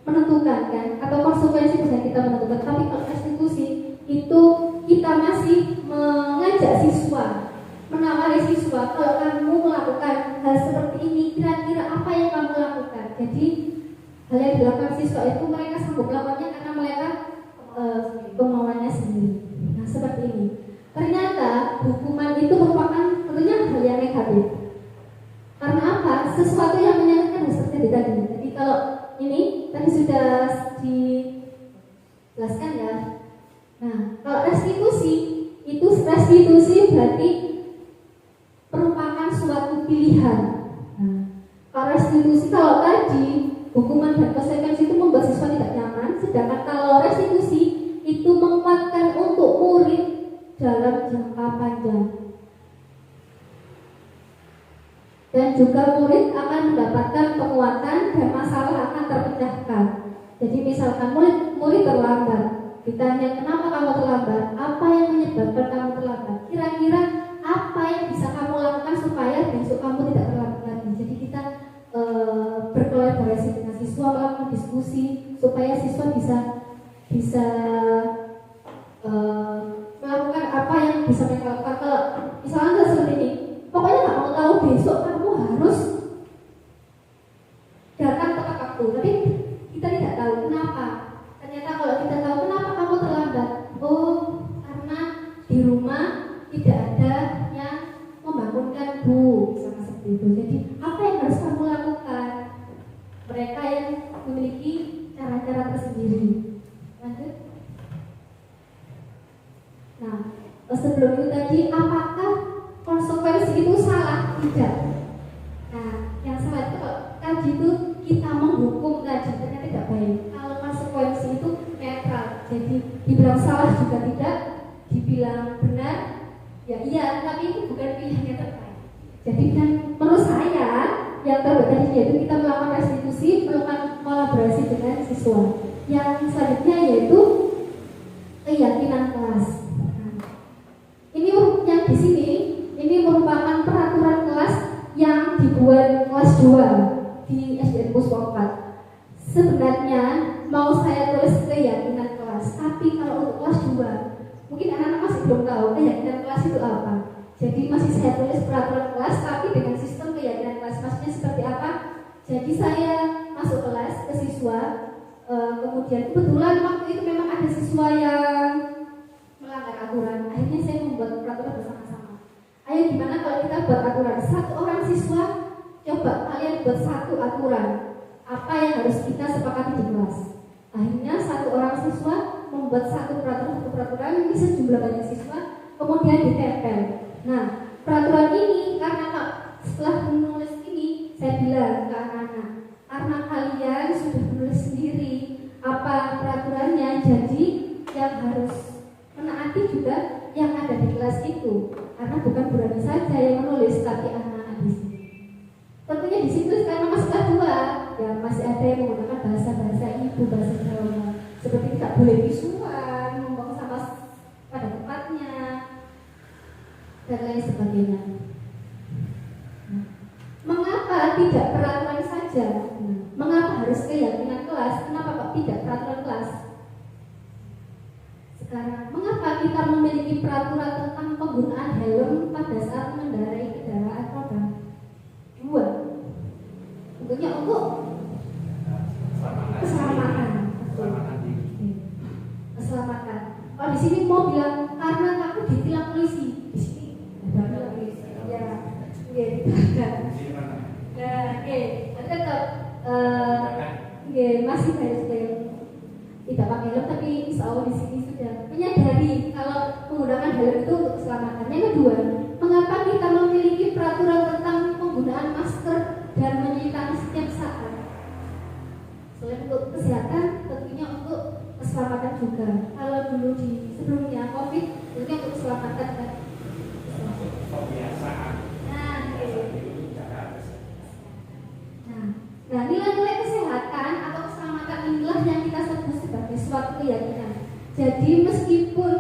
menentukan kan, atau konsekuensi bisa kita menentukan. Tapi kalau restitusi itu kita masih mengajak siswa, menawari siswa, kalau kamu melakukan hal seperti ini, kira-kira apa yang kamu lakukan. Jadi hal yang dilakukan siswa itu mereka sanggup melakukannya karena mereka kemauannya sendiri. Nah, seperti ini. Ternyata hukuman itu merupakan tentunya hal yang negatif. Karena apa? Sesuatu yang menyakitkan seperti tadi. Jadi kalau ini tadi sudah dijelaskan ya. Nah, kalau restitusi itu berarti merupakan suatu pilihan. Nah, kalau restitusi, kalau tadi hukuman dan konsekuensi itu membuat siswa tidak nyaman, sedangkan kalau restitusi itu menguatkan untuk murid dalam jangka panjang. Dan juga murid akan mendapatkan penguatan dan masalah akan terpecahkan. Jadi misalkan murid terlambat, ditanya kenapa kamu terlambat, apa yang menyebabkan kamu terlambat, kira-kira apa yang bisa kamu lakukan supaya besok kamu tidak terlambat lagi. Jadi kita berkolaborasi dengan siswa, melakukan diskusi supaya siswa bisa melakukan apa yang bisa mereka lakukan. Kalau misalnya seperti ini, pokoknya nggak mau tahu besok kamu harus datang tepat waktu, tapi kita tidak tahu kenapa. Ternyata kalau kita tahu kenapa kamu terlambat, oh karena di rumah tidak ada yang membangunkan Bu, sama seperti itu. Jadi apa yang harus kamu lakukan? Mereka yang memiliki cara-cara tersendiri. Lanjut. Nah, sebelum itu tadi, apakah konsekuensi itu salah? Tidak. Nah, yang salah itu tadi itu kita menghukum tadi ternyata tidak baik. Kalau konsekuensi itu netral, jadi dibilang salah juga tidak, dibilang benar ya iya, tapi itu bukan pilihan yang terbaik. Jadi dan menurut saya yang terbaik tadi yaitu kita melakukan restitusi, melakukan kolaborasi dengan siswa. Yang selanjutnya yaitu keyakinan kelas. Ini yang di sini ini merupakan peraturan kelas yang dibuat kelas 2 di SDN Puspa 4. Sebenarnya mau saya tulis keyakinan kelas, tapi kalau untuk kelas 2 mungkin anak-anak masih belum tahu keyakinan kelas itu apa. Jadi masih saya tulis peraturan kelas tapi dengan sistem keyakinan kelas. Maksudnya seperti apa? Jadi saya masuk kelas ke siswa, kemudian kebetulan waktu itu memang ada siswa yang melanggar aturan. Akhirnya saya membuat peraturan bersama-sama. Ayo gimana kalau kita buat aturan? Satu orang siswa, coba kalian buat satu aturan. Apa yang harus kita sepakati di kelas? Akhirnya satu orang siswa membuat satu peraturan, bisa jumlah banyak siswa, kemudian ditempel. Nah, peraturan ini karena setelah menulis ini, saya bilang ke anak-anak, karena kalian sudah menulis sendiri apa peraturannya, jadi yang harus menaati juga yang ada di kelas itu, karena bukan Bu Rani saja yang menulis, tapi anak-anak di sini. Tentunya di situ karena masih kelas 2, ya masih ada yang menggunakan bahasa ibu, bahasa Jawa, seperti tidak boleh bisuan, membuang sampah pada tempatnya, dan lain sebagainya. Mengapa tidak peraturan saja? Mengapa harus keyakinan kelas? Kenapa kok tidak peraturan kelas? Sekarang, mengapa kita memiliki peraturan tentang penggunaan helm pada saat mengendarai kendaraan roda 2? Tentunya untuk keselamatan. Keselamatan. Kalau di sini mau bilang karena aku ditilang polisi, di sini ada polisi. Ya, ya. Nah, oke, tetap masih harus tidak pakai helm, tapi insya Allah di sini sudah menyadari kalau menggunakan helm itu untuk keselamatan. Yang kedua, mengapa kita memiliki peraturan tentang penggunaan masker dan mencuci tangan setiap saat? Selain untuk kesehatan, tentunya untuk keselamatan juga. Kalau dulu di sebelumnya COVID, tentunya untuk keselamatan kan. Nah, nilai-nilai kesehatan atau keselamatan inilah yang kita sebut sebagai suatu keyakinan. Jadi meskipun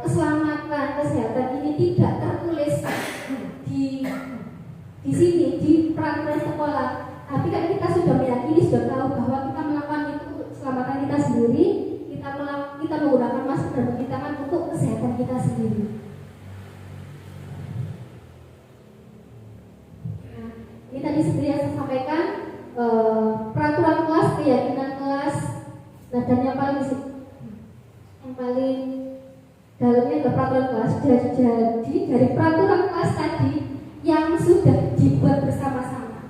keselamatan, kesehatan ini tidak tertulis di sini di peraturan sekolah, tapi kan kita sudah meyakini, sudah tahu bahwa kita melakukan itu untuk keselamatan kita sendiri, kita menggunakan masker dan mencuci tangan untuk kesehatan kita sendiri. Nah, ini tadi seperti yang saya sampaikan, peraturan kelas, keyakinan kelas, nah, dan yang paling dalamnya adalah peraturan kelas. Jadi dari peraturan kelas tadi yang sudah dibuat bersama-sama,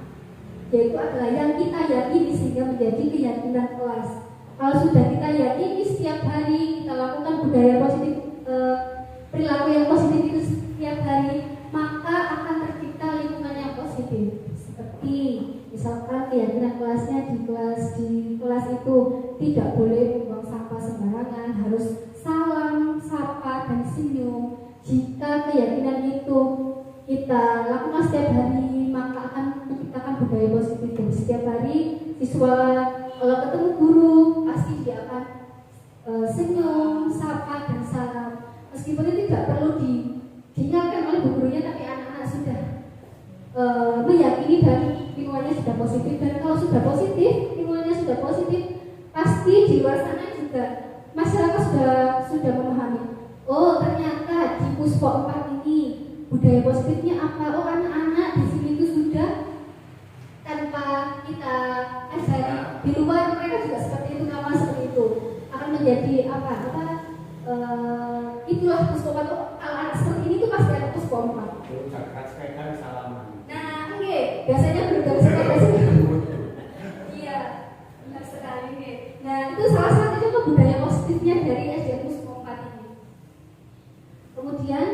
yaitu adalah yang kita yakini sehingga menjadi keyakinan kelas. Kalau sudah kita yakini setiap hari kita lakukan budaya positif, perilaku yang positif itu setiap hari, maka akan tercipta lingkungan yang positif. Seperti misalkan keyakinan kelasnya di kelas itu tidak boleh membuang sampah sembarangan, harus salam, sapa, dan senyum. Jika keyakinan itu kita lakukan setiap hari, maka akan menciptakan budaya positif. Dan setiap hari siswa kalau ketemu guru pasti dia akan senyum, sapa, dan salam. Meskipun itu tidak perlu diingatkan oleh gurunya, tapi anak-anak sudah meyakini dan lingkungannya sudah positif. Dan kalau sudah positif, lingkungannya sudah positif, pasti di luar sana juga masyarakat sudah memahami. Oh, ternyata di Puspo 4 ini budaya positifnya apa? Oh, anak-anak di sini itu sudah tanpa kita ajari di luar, mereka juga seperti itu, nama seperti itu akan menjadi itulah Puspo 4. Kalau anak seperti ini tuh pasti ada Puspo 4. Ucapkan sepeda salaman. Nah, oke, biasanya berdoa sepeda sih. Iya, benar sekali nih. Nah, itu salah satu juga budaya positifnya dari SDN Puspo 4 ini. Kemudian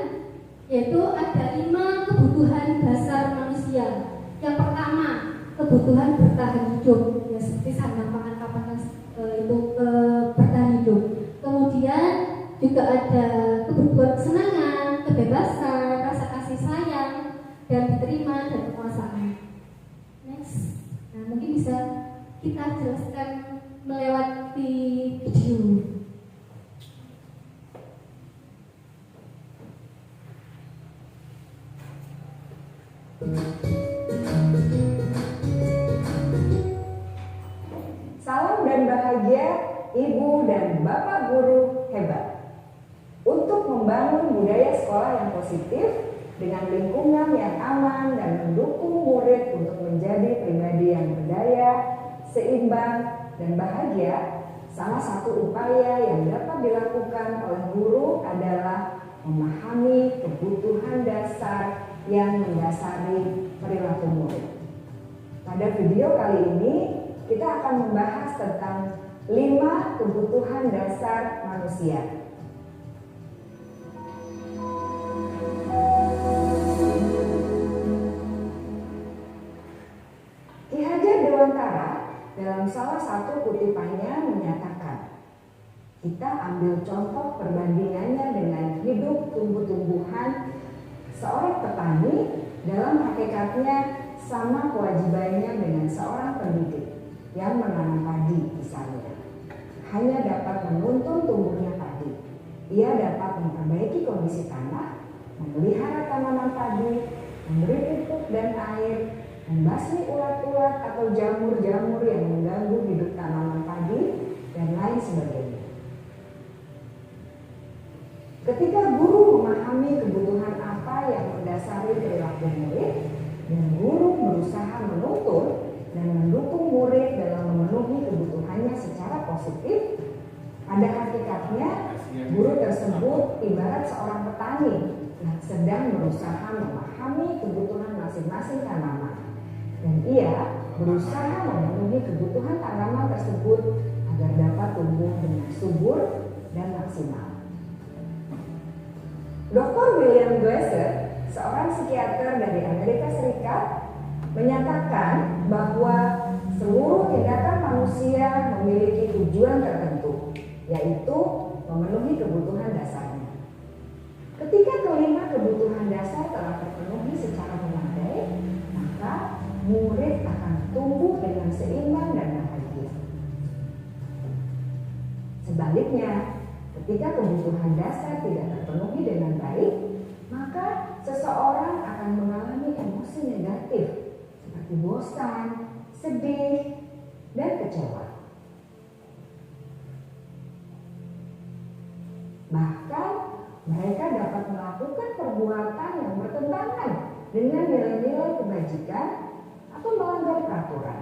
yaitu ada 5 kebutuhan dasar manusia. Yang pertama, kebutuhan bertahan hidup, ya seperti sandang pangan papan itu bertahan hidup. Kemudian juga ada kebutuhan kesenangan, kebebasan, rasa kasih sayang, dan diterima dan kekuasaan. Next, nah mungkin bisa kita jelaskan melewati video. Salam dan bahagia Ibu dan Bapak guru hebat. Untuk membangun budaya sekolah yang positif dengan lingkungan yang aman dan mendukung murid untuk menjadi pribadi yang berdaya, seimbang, dan bahagia, salah satu upaya yang dapat dilakukan oleh guru adalah memahami kebutuhan dasar yang mendasari perilaku murid. Pada video kali ini, kita akan membahas tentang 5 kebutuhan dasar manusia. Ki Hajar Dewantara dalam salah satu kutipannya menyatakan, kita ambil contoh perbandingannya dengan hidup tumbuh-tumbuhan. Seorang petani dalam hakikatnya sama kewajibannya dengan seorang pendidik yang menanam padi misalnya. Hanya dapat menuntun tumbuhnya padi. Ia dapat memperbaiki kondisi tanah, memelihara tanaman padi, memberi pupuk dan air, membasmi ulat-ulat atau jamur-jamur yang mengganggu hidup tanaman padi, dan lain sebagainya. Ketika guru memahami kebutuhan apa yang mendasari perilaku murid, dan guru berusaha menuntun dan mendukung murid dalam memenuhi kebutuhannya secara positif, pada hakikatnya guru tersebut ibarat seorang petani yang sedang berusaha memahami kebutuhan masing-masing tanaman, dan ia berusaha memenuhi kebutuhan tanaman tersebut agar dapat tumbuh dengan subur dan maksimal. Dr. William Glasser, seorang psikiater dari Amerika Serikat, menyatakan bahwa seluruh tindakan manusia memiliki tujuan tertentu, yaitu memenuhi kebutuhan dasarnya. Ketika kelima kebutuhan dasar telah terpenuhi secara memadai, maka murid akan tumbuh dengan seimbang dan bahagia. Sebagai Sebaliknya, ketika kebutuhan dasar tidak terpenuhi dengan baik, maka seseorang akan mengalami emosi negatif seperti bosan, sedih, dan kecewa. Bahkan mereka dapat melakukan perbuatan yang bertentangan dengan nilai-nilai kebajikan atau melanggar peraturan.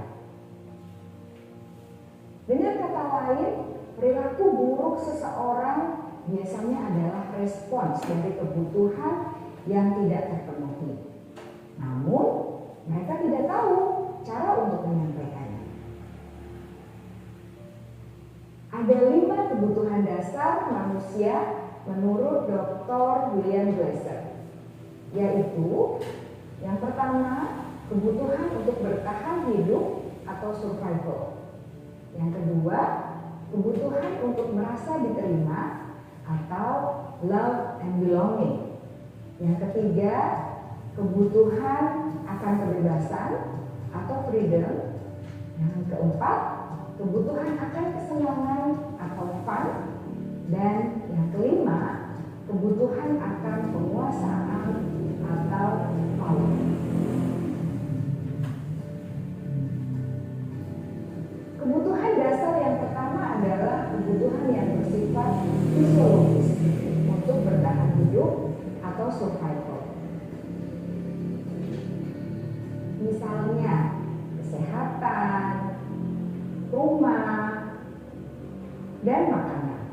Dengan kata lain, perilaku buruk seseorang biasanya adalah respons dari kebutuhan yang tidak terpenuhi. Namun, mereka tidak tahu cara untuk menyampaikannya. Ada 5 kebutuhan dasar manusia menurut Dr. William Glasser, yaitu yang pertama, kebutuhan untuk bertahan hidup atau survival. Yang kedua, kebutuhan untuk merasa diterima atau love and belonging. Yang ketiga, kebutuhan akan kebebasan atau freedom. Yang keempat, kebutuhan akan kesenangan atau fun. Dan yang kelima, kebutuhan akan penguasaan atau power. Kebutuhan dasar yang pertama adalah kebutuhan yang bersifat fisiologis untuk bertahan hidup atau survival. Misalnya kesehatan, rumah, dan makanan.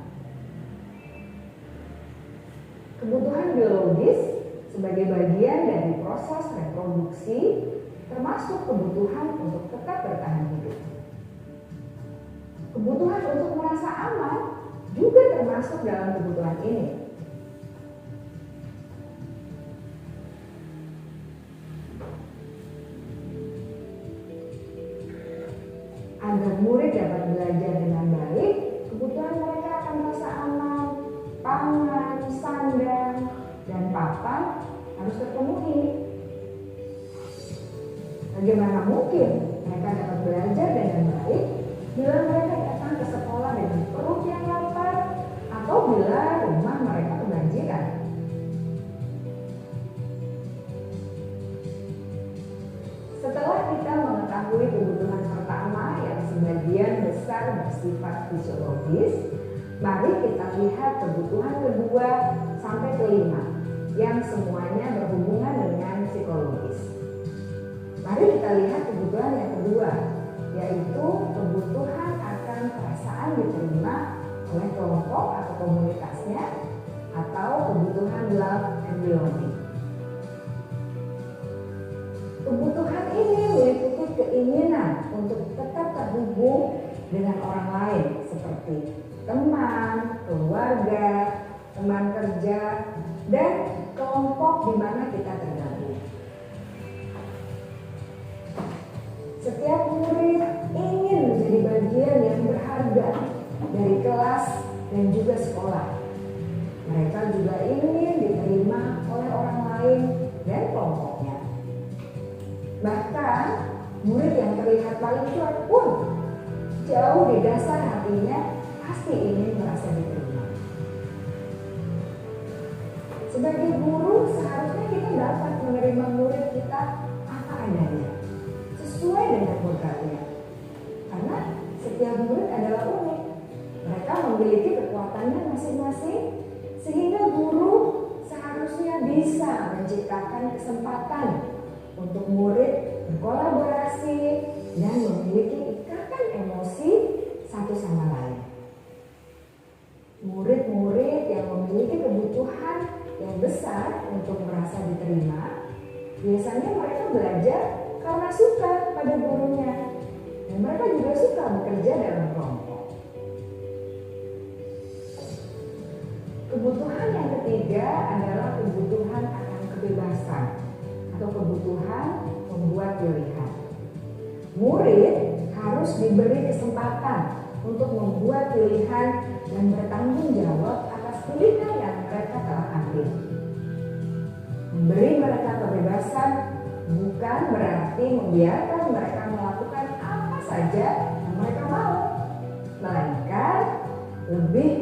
Kebutuhan biologis sebagai bagian dari proses reproduksi termasuk kebutuhan untuk tetap bertahan hidup. Kebutuhan untuk merasa aman juga termasuk dalam kebutuhan ini. Agar murid dapat belajar dengan baik, kebutuhan mereka akan merasa aman, pangan, sandang, dan papan harus terpenuhi. Bagaimana mungkin mereka dapat belajar dengan baik bila mereka datang ke sekolah dengan perut yang lapar atau bila rumah mereka kebanjiran? Setelah kita mengetahui kebutuhan pertama yang sebagian besar bersifat fisiologis, mari kita lihat kebutuhan kedua sampai kelima yang semuanya berhubungan dengan psikologis. Mari kita lihat kebutuhan yang kedua, yaitu kebutuhan akan perasaan diterima oleh kelompok atau komunitasnya atau kebutuhan love and belonging. Kebutuhan ini meliputi keinginan untuk tetap terhubung dengan orang lain seperti teman, keluarga, teman kerja, dan kelompok di mana kita tergabung. Setiap murid ingin menjadi bagian yang berharga dari kelas dan juga sekolah. Mereka juga ingin diterima oleh orang lain dan kelompoknya. Bahkan murid yang terlihat paling cuek pun jauh di dasar hatinya pasti ingin merasa diterima. Sebagai guru seharusnya kita dapat menerima murid kita apa adanya, sesuai dengan kodratnya. Karena setiap murid adalah unik. Mereka memiliki kekuatannya masing-masing, sehingga guru seharusnya bisa menciptakan kesempatan untuk murid berkolaborasi dan memiliki ikatan emosi satu sama lain. Murid-murid yang memiliki kebutuhan yang besar untuk merasa diterima, biasanya mereka belajar karena suka pada gurunya, dan mereka juga suka bekerja dalam kelompok. Kebutuhan yang ketiga adalah kebutuhan akan kebebasan atau kebutuhan membuat pilihan. Murid harus diberi kesempatan untuk membuat pilihan dan bertanggung jawab atas pilihan yang mereka telah ambil. Memberi mereka kebebasan bukan berarti membiarkan mereka melakukan apa saja yang mereka mau, melainkan lebih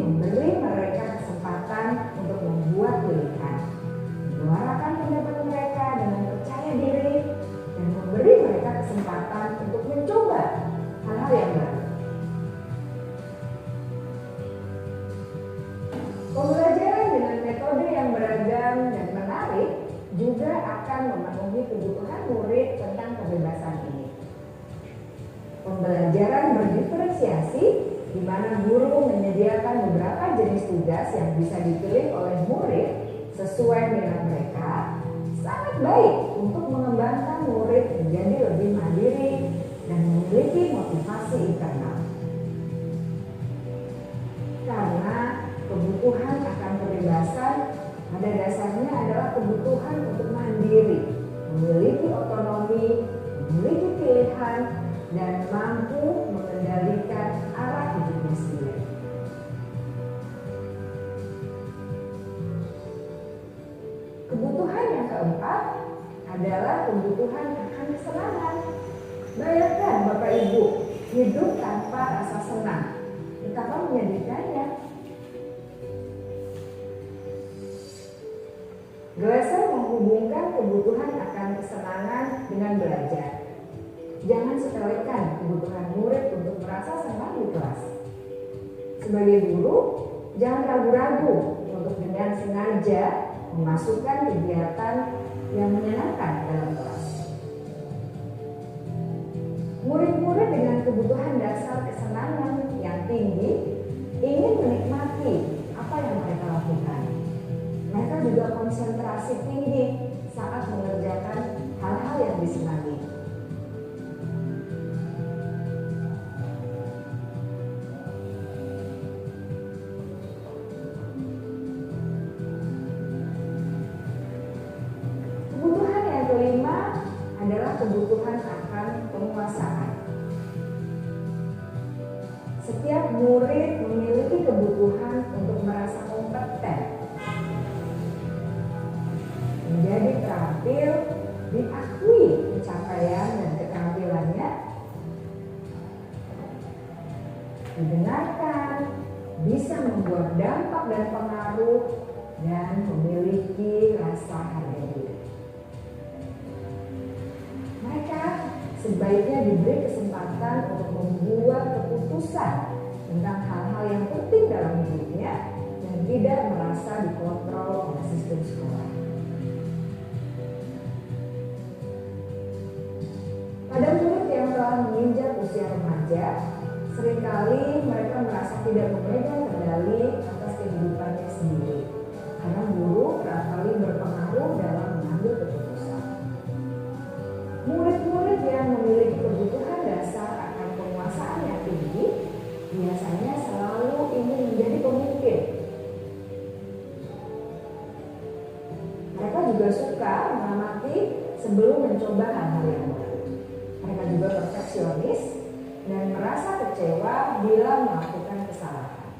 akan memenuhi kebutuhan murid tentang kebebasan ini. Pembelajaran berdiferensiasi, di mana guru menyediakan beberapa jenis tugas yang bisa dipilih oleh murid sesuai minat mereka, sangat baik untuk mengembangkan murid menjadi lebih mandiri dan memiliki motivasi internal. Karena kebutuhan akan kebebasan pada dasarnya adalah kebutuhan untuk mandiri, memiliki otonomi, memiliki pilihan, dan mampu mengendalikan arah hidupnya sendiri. Kebutuhan yang keempat adalah kebutuhan akan kesenangan. Bayangkan Bapak Ibu, hidup tanpa rasa senang, betapa menyedihkannya. Glasser menghubungkan kebutuhan akan kesenangan dengan belajar. Jangan sepelekan kebutuhan murid untuk merasa senang di kelas. Sebagai guru, jangan ragu-ragu untuk dengan sengaja memasukkan kegiatan yang menyenangkan dalam kelas. Murid-murid dengan kebutuhan dasar kesenangan yang tinggi ingin menikmati apa yang mereka lakukan. Mereka juga konsentrasi tinggi saat mengerjakan hal-hal yang disenangi. Kebutuhan yang kelima adalah kebutuhan akan penguasaan. Setiap murid memiliki kebutuhan untuk merasa kompeten, menjadi terampil, diakui pencapaian dan keterampilannya, didengarkan, bisa membuat dampak dan pengaruh, dan memiliki rasa harga diri. Mereka sebaiknya diberi kesempatan untuk membuat keputusan tentang hal-hal yang penting dalam hidupnya dan tidak merasa dikontrol oleh sistem sekolah. Pada murid yang telah menginjak usia remaja, seringkali mereka merasa tidak memegang kendali atas kehidupannya sendiri, karena guru kerap kali berpengaruh dalam mengambil keputusan. Murid-murid yang memiliki kebutuhan dasar akan penguasaan yang tinggi biasanya selalu ingin menjadi pemimpin. Mereka juga suka mengamati sebelum mencoba hal-hal yang baru. Mereka juga perfeksionis dan merasa kecewa bila melakukan kesalahan.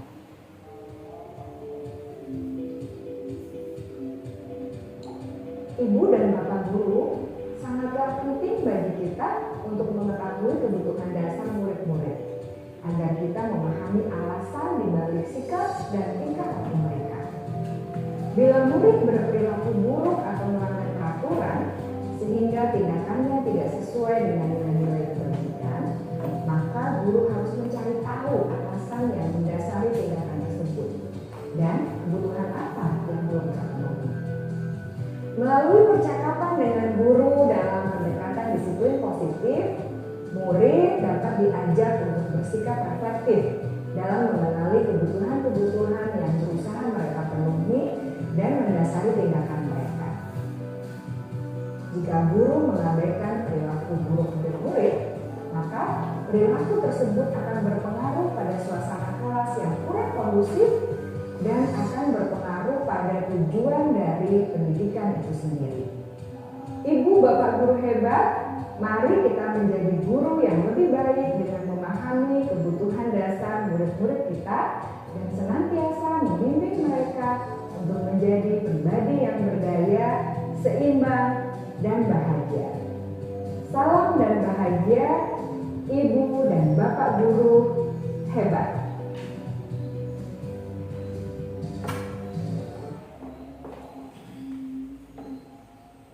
Ibu dan bapak guru sangatlah penting bagi kita untuk mengetahui kebutuhan dasar murid-murid, agar kita memahami alasan dibalik sikap dan tingkah laku mereka. Bila murid berperilaku buruk atau melanggar peraturan, sehingga tindakannya tidak sesuai dengan nilai-nilai pendidikan, maka guru harus mencari tahu alasan yang mendasari tindakan tersebut dan kebutuhan apa yang belum terpenuhi. Melalui percakapan dengan guru dalam pendekatan disiplin positif, murid dapat diajak untuk bersikap reflektif dalam mengenali kebutuhan-kebutuhan yang berusaha mereka penuhi dan mendasari tindakan mereka. Jika guru mengabaikan perilaku buruk murid, maka perilaku tersebut akan berpengaruh pada suasana kelas yang kurang kondusif dan akan berpengaruh pada tujuan dari pendidikan itu sendiri. Ibu bapak guru hebat, mari kita menjadi guru yang lebih baik dengan memahami kebutuhan dasar murid-murid kita dan senantiasa membimbing mereka untuk menjadi pribadi yang berdaya, seimbang, dan bahagia. Salam dan bahagia, ibu dan bapak guru hebat.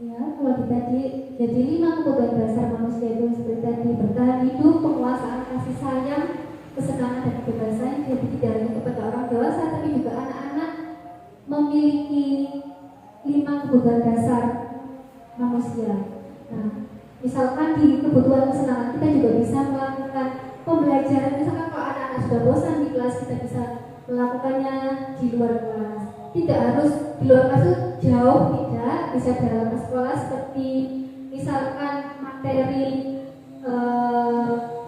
Ya, kalau tadi jadi 5 kebutuhan dasar manusia itu seperti tadi: bertahan hidup, penguasaan, kasih sayang, kesenangan dan kebebasan. Jadi tidak hanya kepada orang dewasa, tapi juga anak-anak memiliki 5 kebutuhan dasar manusia. Nah, misalkan di kebutuhan kesenangan kita juga bisa melakukan pembelajaran. Misalkan kalau anak-anak sudah bosan di kelas, kita bisa melakukannya di luar kelas. Tidak harus di luar kelas itu jauh, tidak, bisa dalam sekolah seperti misalkan materi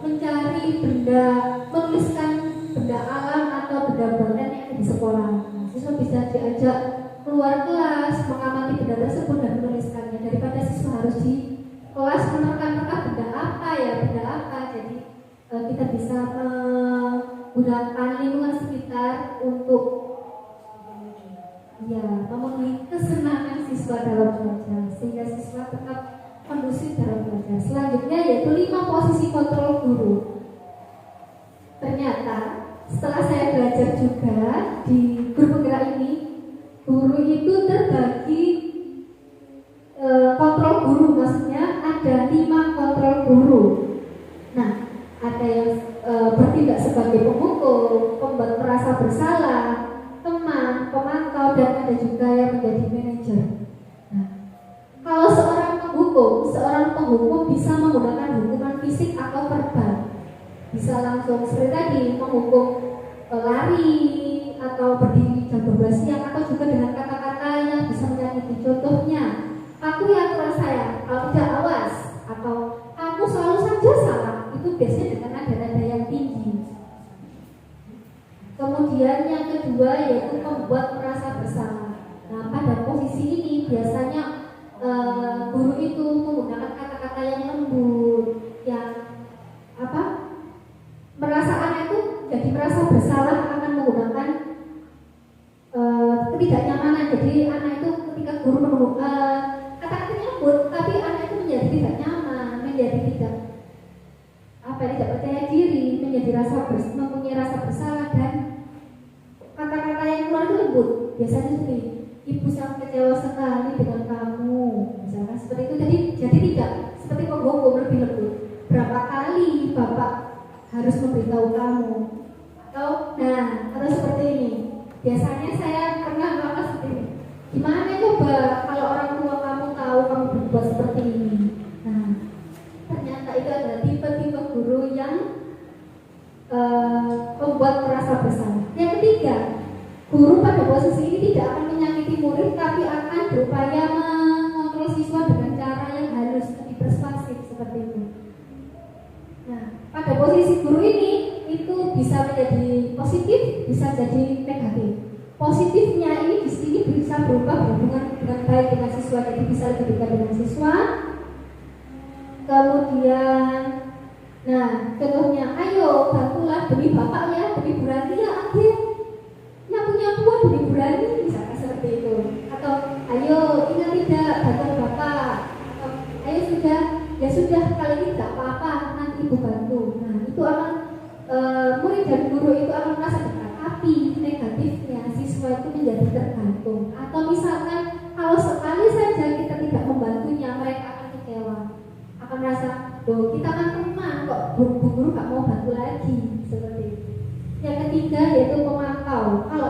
mencari benda, menuliskan benda alam atau benda buatan yang ada di sekolah. Nah, siswa bisa diajak keluar kelas mengamati benda tersebut dan menuliskannya, daripada siswa harus di kelas menerka-nerka benda apa ya, benda apa. Jadi kita bisa menggunakan lingkungan sekitar untuk ya memenuhi kesenangan siswa dalam belajar, sehingga siswa tetap kondusif dalam belajar. Selanjutnya yaitu 5 posisi kontrol guru. Ternyata setelah saya belajar juga di guru penggerak ini, guru itu terbagi kontrol guru, maksudnya ada 5 kontrol guru. Nah, ada yang bertindak sebagai pemukul, pembuat merasa bersalah, teman, pemantau, dan ada juga yang menjadi manajer. Nah, kalau seorang penghukum bisa menggunakan hukuman fisik atau verbal, bisa langsung seperti tadi menghukum lari atau berdiri jam 12 siang, atau juga dengan kata-kata yang bisa menyakiti. Contohnya, aku yang keras saya, kalau tidak awas, atau aku selalu saja salah. Itu biasanya dengan nada-nada yang tinggi. Kemudian yang kedua yaitu membuat merasa bersalah. Nah, pada posisi ini biasanya guru itu menggunakan kata-kata yang lembut, yang merasa anak itu jadi merasa bersalah akan menggunakan ketidaknyamanan. Jadi anak itu ketika guru menggunakan kata-katanya lembut, tapi anak itu menjadi tidak nyaman, menjadi tidak percaya diri, mempunyai rasa bersalah, dan kata-kata yang keluar itu lembut. Biasanya seperti, ibu sangat kecewa sekali dengan kamu, misalkan seperti itu. Jadi tidak seperti penghukum, lebih lembut. Berapa kali bapak harus memberitahu kamu, atau seperti ini. Biasanya saya pernah melakukan seperti ini. Gimana coba kalau orang tua kamu tahu kamu berbuat seperti ini? Nah, ternyata itu adalah tipe-tipe guru yang membuat merasa bersalah. Yang ketiga, guru pada posisi ini tidak akan menyakiti murid, tapi akan berupaya mengontrol siswa dengan cara yang halus, lebih persuasif, seperti itu. Nah, pada posisi guru ini itu bisa menjadi positif, bisa jadi negatif. Positifnya ini di sini bisa berubah hubungan dengan baik dengan siswa, jadi bisa lebih dekat dengan siswa. Kemudian, contohnya, ayo bantulah demi bapak ya, demi Bu Ranti ya, akhir nyapu-nyapuan demi Bu Ranti, misalkan seperti itu. Atau ayo ingat tidak bantuan bapak, atau ayo sudah kali ini tidak apa-apa, nanti ibu bantu. Nah, itu akan murid dan guru itu akan merasa dekat. Tapi negatifnya siswa itu menjadi tergantung. Atau misalkan kalau sekali saja kita tidak membantunya, mereka akan kecewa, akan merasa, kita kan teman kok, bu guru gak mau bantu lagi, seperti itu. Yang ketiga yaitu pemantau. Kalau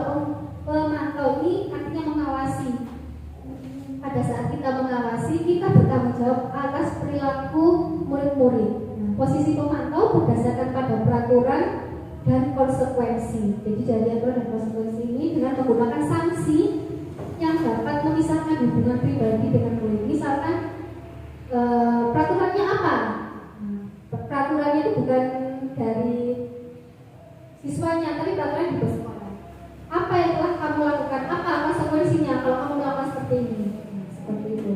pemantau ini artinya mengawasi. Pada saat kita mengawasi, kita bertanggung jawab atas perilaku murid-murid. Nah, posisi pemantau berdasarkan pada peraturan dan konsekuensi. Jadi dari aturan dan konsekuensi ini dengan menggunakan sanksi yang dapat memisahkan hubungan pribadi dengan murid. Misalkan peraturannya apa? Peraturannya itu bukan dari siswanya, tapi peraturan di sekolah. Apa yang telah kamu lakukan? Apa konsekuensinya kalau kamu melakukan seperti ini? Seperti itu.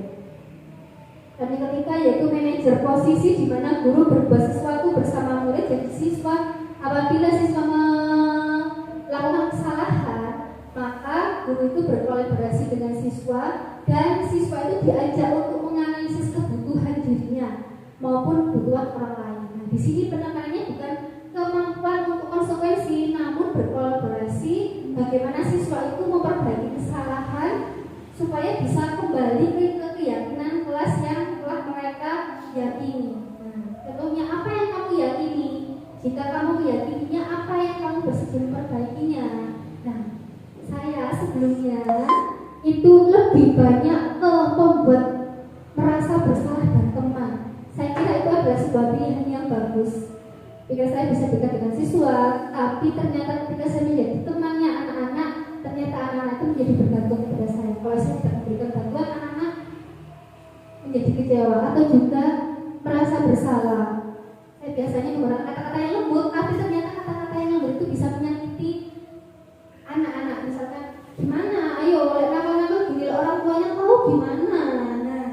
Dan yang ketiga yaitu manajer, posisi di mana guru berbuat sesuatu bersama murid. Jadi siswa, apabila siswa melakukan kesalahan, maka guru itu berkolaborasi dengan siswa, dan siswa itu diajak untuk menganalisis kebutuhan dirinya maupun kebutuhan orang lain. Nah, di sini penekanannya bukan kemampuan untuk konsekuensi, namun berkolaborasi bagaimana siswa itu memperbaiki kesalahan supaya bisa kembali ke keyakinan kelas yang telah mereka yakini. Nah, contohnya apa yang kamu yakini? Jika kamu meyakininya, apa yang kamu bersedia memperbaikinya? Nah, saya sebelumnya itu lebih banyak membuat merasa sebuah pilihan yang bagus. Jika saya bisa dekat dengan siswa, tapi ternyata ketika saya menjadi temannya anak-anak, ternyata anak-anak itu menjadi bergantung kepada saya. Kalau saya tidak memberikan bantuan, anak-anak menjadi kecewa atau juga merasa bersalah. Saya biasanya menggunakan kata-kata yang lembut, tapi ternyata kata-kata yang lembut itu bisa menyakiti anak-anak. Misalkan, gimana? Ayo, nakal-nakal gini orang tuanya tahu gimana? Nah,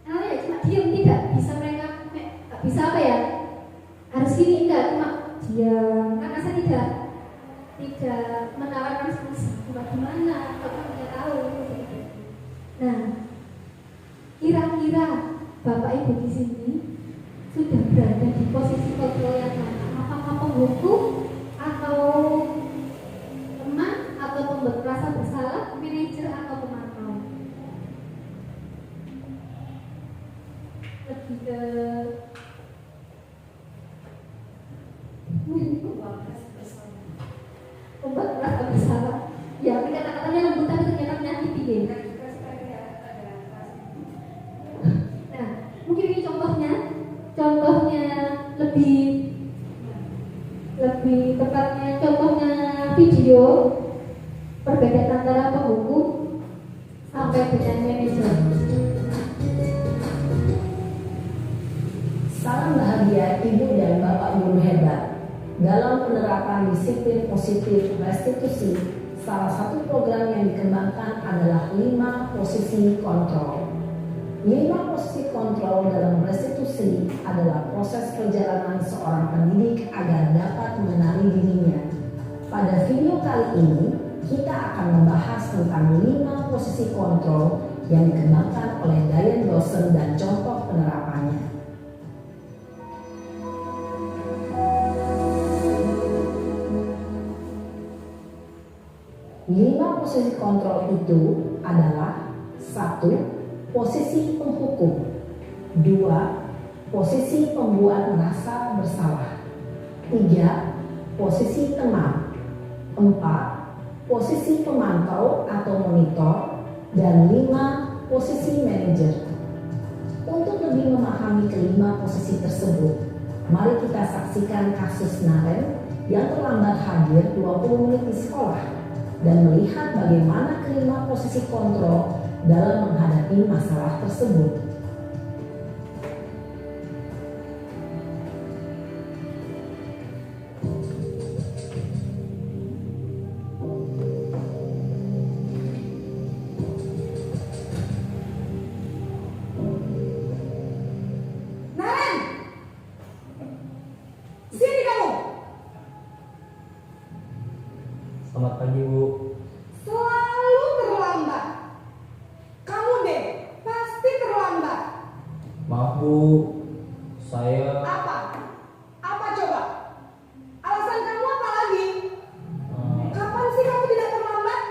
anaknya cuma diam, tidak bisa mereka, nggak bisa apa ya? Harus gini, enggak, cuma diam. Karena saya tidak menawarkan solusi gimana, kalau tidak tahu. Nah, kira-kira Bapak Ibu di sini sudah berada di posisi kontrol yang mana? Apakah penghukum atau teman atau pembuat merasa bersalah, manajer atau pemantau? Lebih ke membuat merasa bersalah. Ya, kata-katanya lembut tapi ternyata menyakiti ya. Nah, mungkin ini contohnya lebih tepatnya contohnya video perbedaan antara penghukum sampai dengan manajer. Salam bahagia Ibu dan Bapak Guru hebat. Dalam penerapan disiplin positif restitusi, salah satu program yang dikembangkan adalah 5 posisi kontrol. 5 posisi kontrol dalam restitusi adalah proses perjalanan seorang pendidik agar dapat mengenali dirinya. Pada video kali ini, kita akan membahas tentang 5 posisi kontrol yang dikembangkan oleh Diane Dawson dan contoh penerapannya. 5 posisi kontrol itu adalah 1. Posisi penghukum, 2. Posisi pembuat merasa bersalah, 3. Posisi teman, 4. Posisi pemantau atau monitor, dan 5. Posisi manajer. Untuk lebih memahami kelima posisi tersebut, mari kita saksikan kasus Naren yang terlambat hadir 20 menit di sekolah dan melihat bagaimana kelima posisi kontrol dalam menghadapi masalah tersebut. Naren, sini kamu. Selamat pagi, Bu. Selalu terlambat. Kamu deh, pasti terlambat. Maaf, Bu. Saya Apa? Apa coba? Alasan kamu apa lagi? Kapan sih kamu tidak terlambat?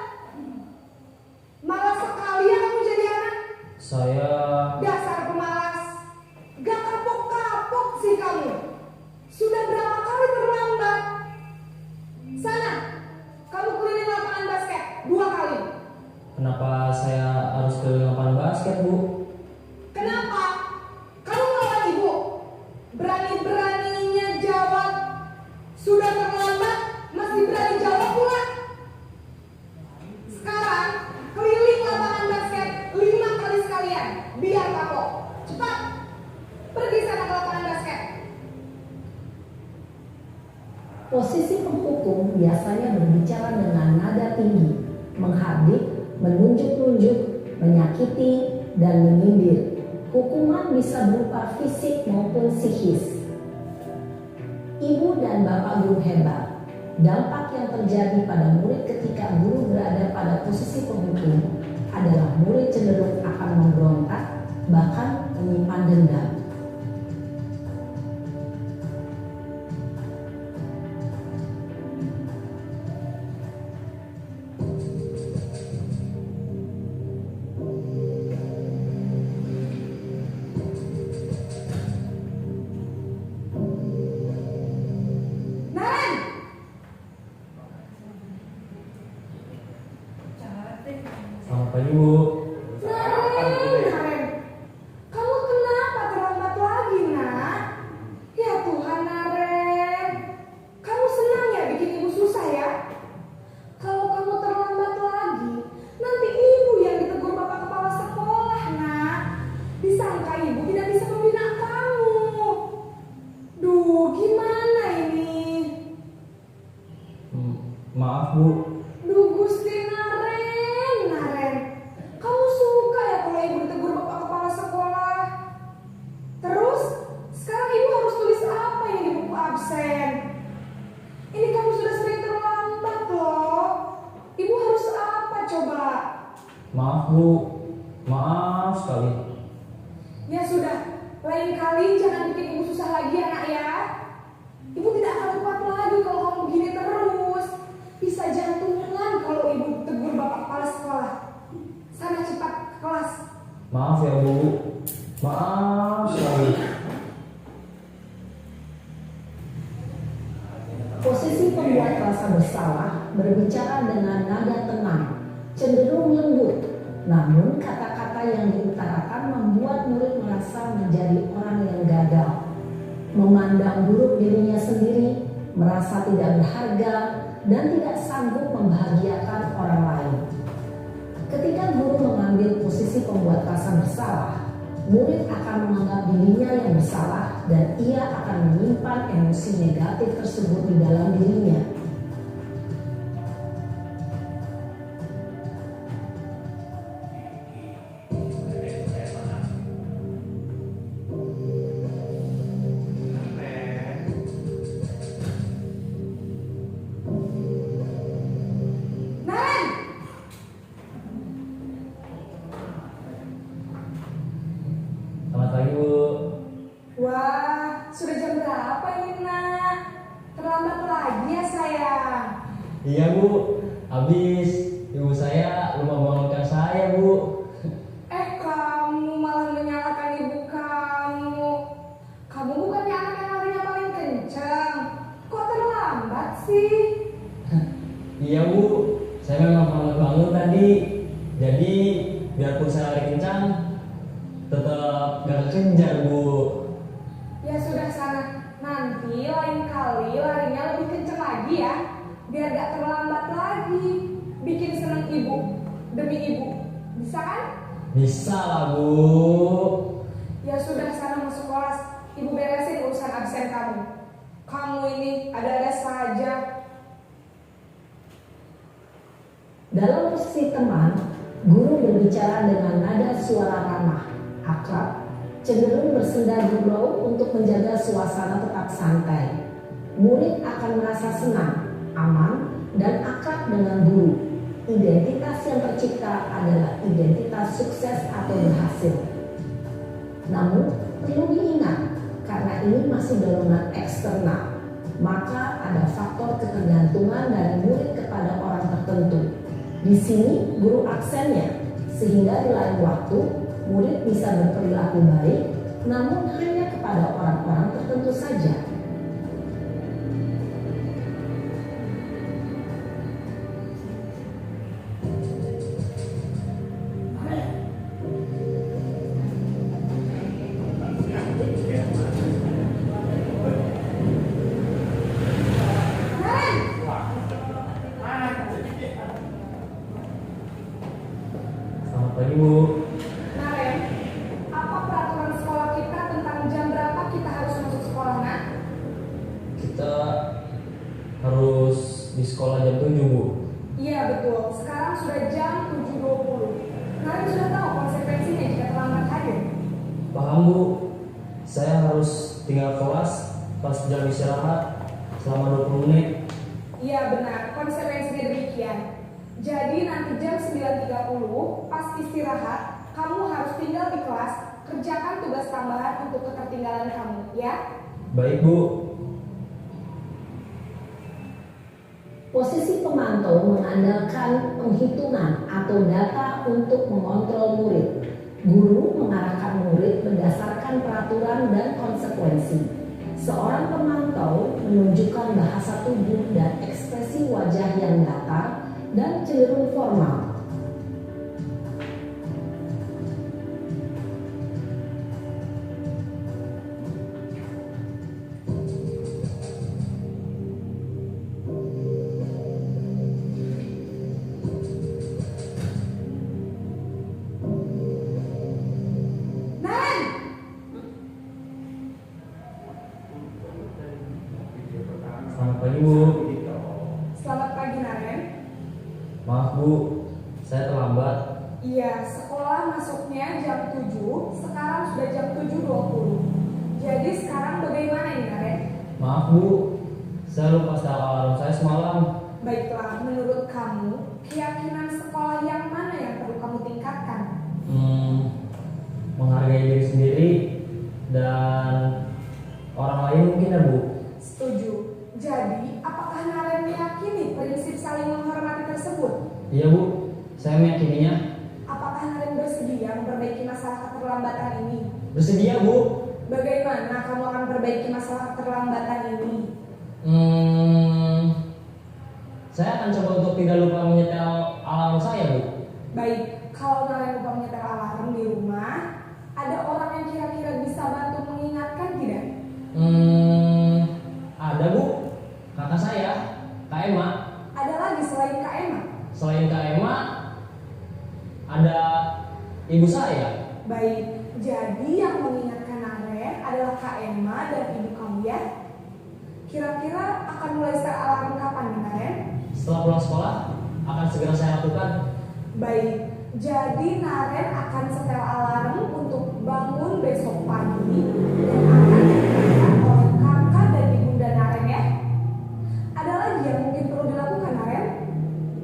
Malas sekali ya kamu jadi anak. saya Dasar pemalas. Gak kapok-kapok sih kamu. Sudah berapa kali terlambat? Sana, kamu keliling lapangan basket 2 kali. kenapa saya harus ke lapangan basket, Bu? Kenapa? Kamu melawan ibu. Berani-beraninya jawab. Sudah terlambat, masih berani jawab pula. Sekarang, keliling lapangan basket 5 kali sekalian. Biar kapok. Cepat. Pergi sana ke lapangan basket. Posisi penghukum biasanya berbicara dengan nada tinggi, menghardik, menunjuk-nunjuk, menyakiti, dan menyindir. Hukuman bisa berupa fisik maupun psikis. Ibu dan Bapak Guru hebat, dampak yang terjadi pada murid ketika guru berada pada posisi penghukum adalah murid cenderung akan memberontak, bahkan menyimpan dendam. Naren! Selamat pagi, Bu. Naren! Kamu kenapa terlambat lagi, nak? Maaf Bu, maaf sekali. Ya sudah, lain kali jangan bikin ibu susah lagi ya nak ya. Ibu tidak akan kuat lagi kalau kamu begini terus. Bisa jantungan kalau ibu tegur bapak kepala sekolah. Sana cepat ke kelas. Maaf ya Bu, maaf sekali. Posisi pembuat rasa bersalah berbicara dengan nada tenang, cenderung lembut. Namun kata-kata yang diutarakan membuat murid merasa menjadi orang yang gagal, memandang buruk dirinya sendiri, merasa tidak berharga, dan tidak sanggup membahagiakan orang lain. Ketika guru mengambil posisi pembuat rasa bersalah, murid akan menganggap dirinya yang bersalah dan ia akan menyimpan emosi negatif tersebut di dalam dirinya. Selamat pagi Bu. Wah, sudah jam berapa ini nak? Terlambat lagi ya sayang. Iya Bu, habis ibu saya lupa bangunkan saya Bu. Kamu malah menyalahkan ibu kamu. Kamu bukannya anak yang larinya paling kencang. Kok terlambat sih? Iya Bu, saya memang terlambat bangun tadi. Jadi biarpun saya lari kencang, tetap gak kekejar Bu. Ya sudah sana. Nanti lain kali larinya lebih kencang lagi ya. Biar gak terlambat lagi. Bikin senang ibu. Demi ibu. Bisa kan? Bisa lah Bu. Ya sudah sana masuk kelas. Ibu beresin urusan absen kamu. Kamu ini ada-ada saja. Dalam posisi teman, guru berbicara dengan nada suara ramah, akrab, cenderung bersenda gurau untuk menjaga suasana tetap santai. Murid akan merasa senang, aman, dan akrab dengan guru. Identitas yang tercipta adalah identitas sukses atau berhasil. Namun, perlu diingat, karena ini masih dorongan eksternal, maka ada faktor ketergantungan dari murid kepada orang tertentu. Di sini guru aksennya, sehingga di lain waktu murid bisa berperilaku baik, namun hanya kepada orang-orang tertentu saja. Selamat pagi Bu. Naren, apa peraturan sekolah kita tentang jam berapa kita harus masuk sekolah nak? Kita harus di sekolah jam 7 Bu. Iya betul, sekarang sudah jam 7.20. Naren sudah tahu konsekuensinya jika terlambat hadir. Paham Bu, saya harus tinggal kelas pas jam istirahat selama 20 menit. Iya benar, konsekuensinya demikian. Jadi nanti jam 9.30 pas istirahat, kamu harus tinggal di kelas, kerjakan tugas tambahan untuk ketertinggalan kamu, ya? Baik Bu. Posisi pemantau mengandalkan penghitungan atau data untuk mengontrol murid. Guru mengarahkan murid berdasarkan peraturan dan konsekuensi. Seorang pemantau menunjukkan bahasa tubuh dan ekspresi wajah yang datar dan cenderung formal. Selamat pagi Bu. Selamat pagi Naren. Maaf Bu, saya terlambat. Iya, sekolah masuknya jam 7, sekarang sudah jam 7.20. Jadi sekarang bagaimana ini Naren? Maaf Bu, saya lupa setel alarm saya semalam. Baiklah, menurut kamu, keyakinan sekolah yang mana yang perlu kamu tingkatkan? Menghargai diri sendiri dan orang lain mungkin ya Bu. Setuju. Jadi, apakah Naren meyakini prinsip saling menghormati tersebut? Iya Bu, saya meyakininya. Apakah Naren bersedia memperbaiki masalah keterlambatan ini? Bersedia Bu. Bagaimana kamu akan perbaiki masalah keterlambatan ini? Saya akan coba untuk tidak lupa menyetel alarm saya Bu. Baik, kalau Naren lupa menyetel alarm di rumah, ada orang yang kira-kira bisa bantu mengingatkan tidak? Ada Bu, kakak saya, Kak Emma. Ada lagi selain Kak Emma? Selain Kak Emma, ada ibu saya. Baik, jadi yang mengingatkan Naren adalah Kak Emma dan ibu kamu ya? Kira-kira akan mulai setel alarm kapan nih Naren? Setelah pulang sekolah, akan segera saya lakukan. Baik, jadi Naren akan setel alarm untuk bangun besok pagi dan akan dilakukan oleh kakak dan ibunda Naren ya. Ada lagi yang mungkin perlu dilakukan Naren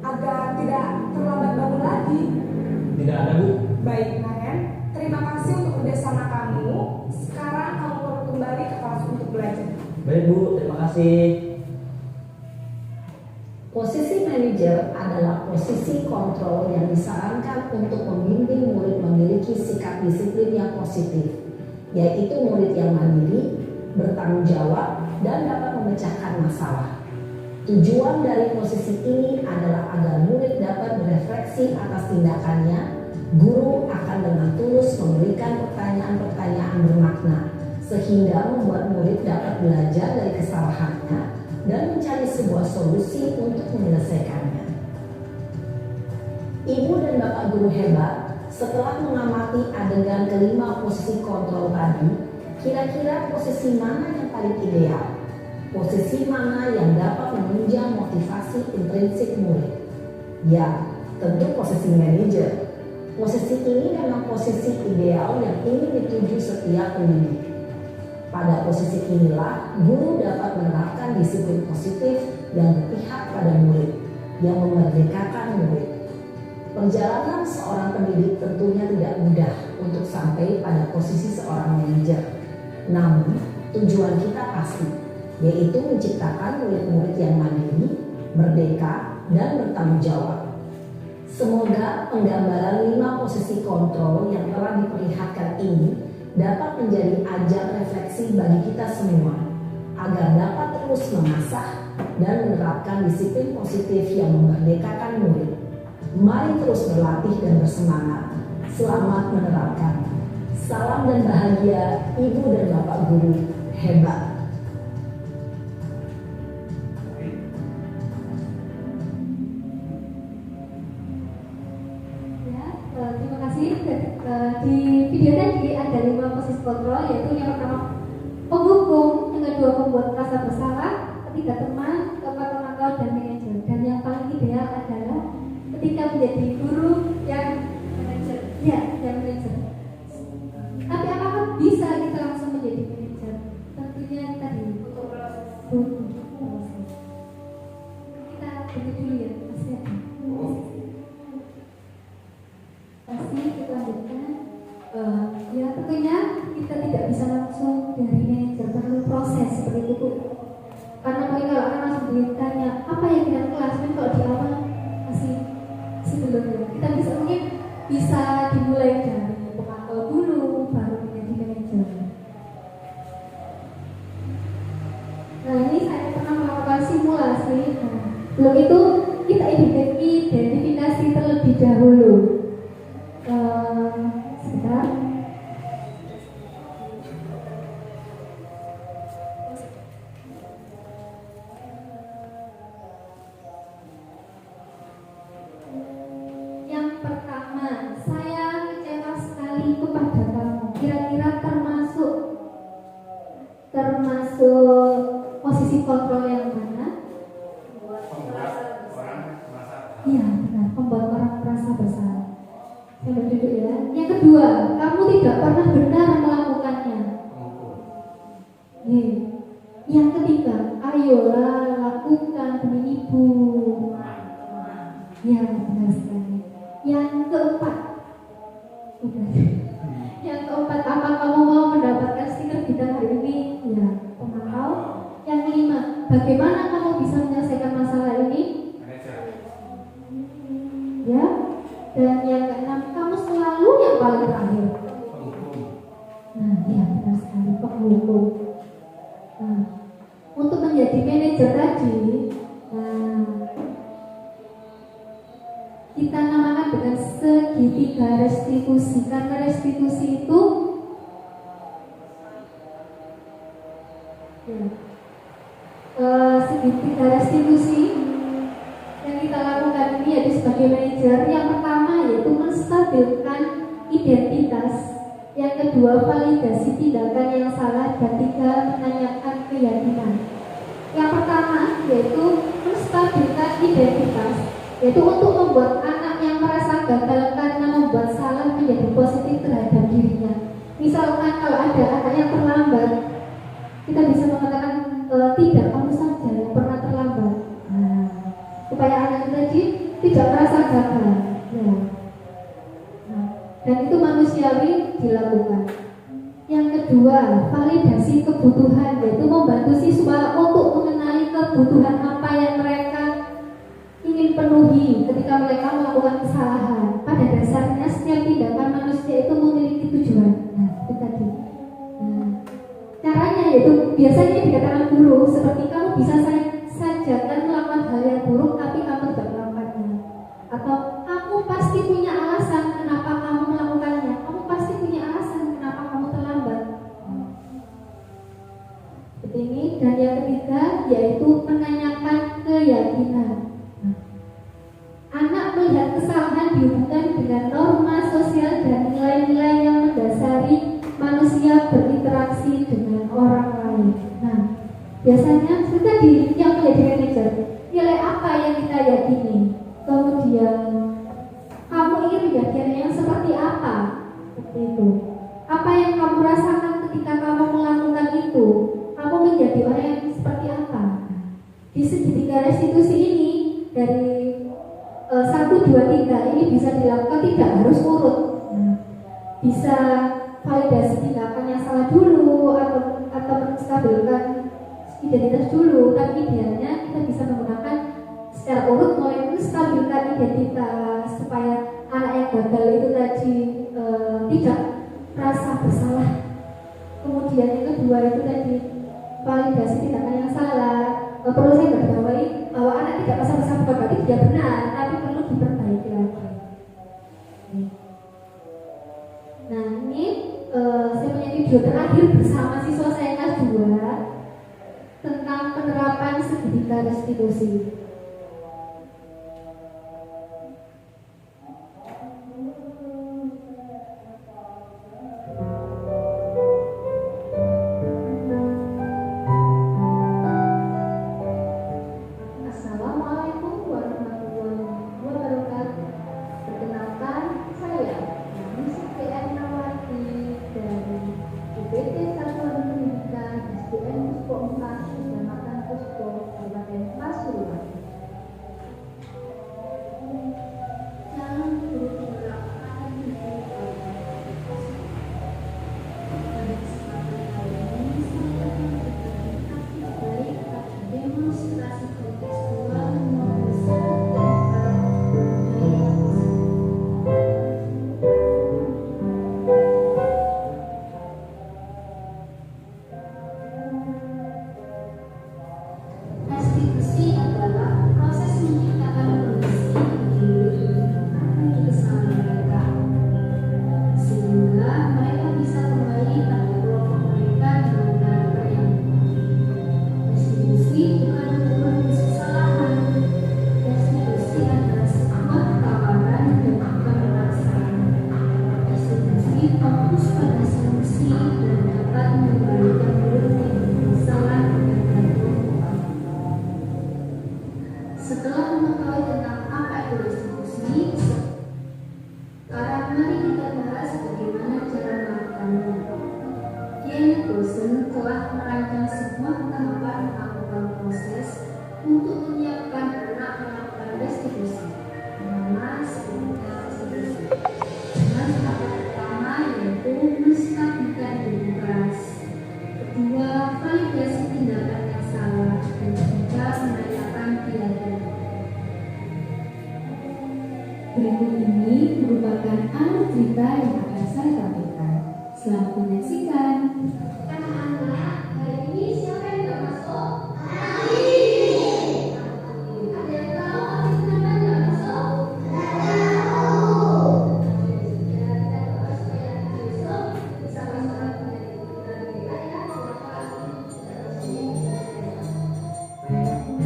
agar tidak terlambat bangun lagi? Tidak ada Bu. Baik Naren, terima kasih untuk kerjasama kamu. Sekarang kamu perlu kembali ke kelas untuk belajar. Baik Bu, terima kasih. Posisi manajer adalah posisi kontrol yang disarankan untuk membimbing murid memiliki sikap disiplin yang positif, yaitu murid yang mandiri, bertanggung jawab, dan dapat memecahkan masalah. Tujuan dari posisi ini adalah agar murid dapat berefleksi atas tindakannya. Guru akan dengan tulus memberikan pertanyaan-pertanyaan bermakna, sehingga membuat murid dapat belajar dari kesalahannya dan mencari sebuah solusi untuk menyelesaikannya. Ibu dan Bapak guru hebat, setelah mengamati adegan kelima posisi kontrol tadi, kira-kira posisi mana yang paling ideal? Posisi mana yang dapat menunjang motivasi intrinsik murid? Ya, tentu posisi manajer. Posisi ini memang posisi ideal yang ingin dituju setiap pendidik. Pada posisi inilah, guru dapat menerapkan disiplin positif yang berpihak pada murid, yang memerdekakan murid. Perjalanan seorang pendidik tentunya tidak mudah untuk sampai pada posisi seorang manajer. Namun, tujuan kita pasti, yaitu menciptakan murid-murid yang mandiri, merdeka, dan bertanggung jawab. Semoga penggambaran 5 posisi kontrol yang telah diperlihatkan ini dapat menjadi ajang refleksi bagi kita semua agar dapat terus mengasah dan menerapkan disiplin positif yang memerdekakan murid. Mari terus berlatih dan bersemangat. Selamat menerapkan. Salam dan bahagia Ibu dan Bapak guru hebat. Terima kasih. Di video tadi ada 5 posisi kontrol, yaitu yang pertama penghukum, yang kedua pembuat merasa bersalah, ketiga teman, keempat pemantau dan manajer, dan yang paling ideal adalah ketika menjadi guru yang manajer. Ya, yang manajer. Tapi apakah bisa kita langsung menjadi manajer? Tentunya tadi kita berhenti dulu ya, masih ada. Pasti kita lanjutkan. Ya tentunya kita tidak bisa langsung dari manajer, perlu proses seperti itu. Karena mungkin kalau akan langsung ditanya apa yang kita kelas, kan kalau di awal masih belum ya. Kita bisa mungkin bisa dimulai dari pemantau dulu, baru menjadi manajer. Nah ini saya pernah melakukan simulasi. Nah, belum itu kita identifikasi terlebih dahulu. Sebentar. Yang pertama, saya kecewa sekali kepada kamu. Kira-kira termasuk posisi kontrol yang mana? Iya, benar. Membuat orang merasa bersalah. Saya berduduk ya. Yang kedua, kamu tidak pernah benar melakukannya. Yang ketiga, ayolah lakukan demi ibu. Ya. Udah. Yang keempat, apa kamu mau mendapatkan stiker bintang hari ini? Ya, pemantau. Yang kelima, bagaimana kamu bisa menyelesaikan masalah ini? Ya. Dan yang keenam, kamu selalu yang paling terakhir. Nah, ya benar sekali, penghukum. Nah, untuk menjadi manajer tadi, kita namakan dengan segitiga restitusi. Karena restitusi itu segitiga restitusi yang kita lakukan ini yaitu sebagai manajer. Yang pertama yaitu menstabilkan identitas, yang kedua validasi tindakan yang salah, dan tiga menanyakan keyakinan. Yang pertama yaitu menstabilkan identitas, yaitu untuk membuat anak yang merasa gagal karena membuat salah menjadi positif terhadap dirinya. Misalkan kalau ada anak yang terlambat, kita bisa mengatakan tidak, kamu saja yang pernah terlambat. Supaya anak itu tadi tidak merasa gagal. Ya. Dan itu manusiawi dilakukan. Yang kedua, validasi kebutuhan, yaitu membantu siswa untuk mengenali kebutuhan apa yang mereka ingin penuhi ketika mereka melakukan kesalahan. Pada dasarnya setiap tindakan manusia itu memiliki tujuan. Nah, itu tadi. Caranya yaitu biasanya dikatakan guru, seperti kamu bisa saja kan melakukan hal yang buruk tapi kamu tidak melakukannya. Atau kamu pasti punya alasan kenapa kamu melakukannya. Kamu pasti punya alasan kenapa kamu terlambat. Seperti ini. Dan yang ketiga yaitu menanyakan keyakinan. Anak melihat kesalahan dihubungkan dengan norma sosial dan nilai-nilai yang mendasari manusia berinteraksi dengan orang lain. Nah, biasanya seperti tadi yang menjadi manajer, nilai apa yang kita yakini, kemudian kamu ingin menjadi anak yang seperti apa, seperti itu. Apa yang kamu rasakan ketika kamu melakukan itu, kamu menjadi orang yang seperti apa. Di segitiga restitusi ini dari 1, 2, 3 ini bisa dilakukan, tidak harus urut. Bisa validasi tindakan yang salah dulu atau menstabilkan identitas dulu, tapi idealnya kita bisa menggunakan secara urut mulai menstabilkan identitas supaya anak yang gagal itu tadi tidak merasa bersalah. Kemudian yang kedua itu tadi validasi tindakan yang salah. Perlu saya garisbawahi bahwa anak tidak merasa bersalah berarti tidak benar, tapi perlu diperbaiki lagi. Nah, ini saya punya video terakhir bersama siswa saya kelas 2 tentang penerapan segitiga restitusi. Assalamualaikum warahmatullahi wabarakatuh. Perkenalkan, saya Siti Ernawati dari UPT Satuan Pendidikan SDN Puspo 4 Kecamatan Puspo, Kabupaten Pasuruan. Yang bergerak akan pada kesempatan kali ini saya akan berbagi baik pada demonstrasi kontekstual nomor 1 restitusi adalah proses menciptakan kondisi di kesalahan mereka sehingga mereka bisa kembali pada kelompok mereka dengan karakter yang restitusi bukan mengurangi kesalahan. Restitusi adalah sebuah tawaran dan bukan pemaksaan. Restitusi fokus pada solusi dan dapat mengembalikan murid yang bersalah dengan kelompok. Setelah mengetahui tentang apa itu restitusi, sekarang mari kita bahas bagaimana cara melakukannya. Jane Gosen telah merancang sebuah tahapan melakukan proses untuk menyiapkan anak melakukan restitusi. Nama segitiga restitusi. Dengan tahapan Selamat menyaksikan. Anak-anak, hari ini siapa yang tidak masuk? Ada yang tahu arti kenapa tidak masuk? Ya, kita doa supaya besok bisa masuk kita ya. Kenapa?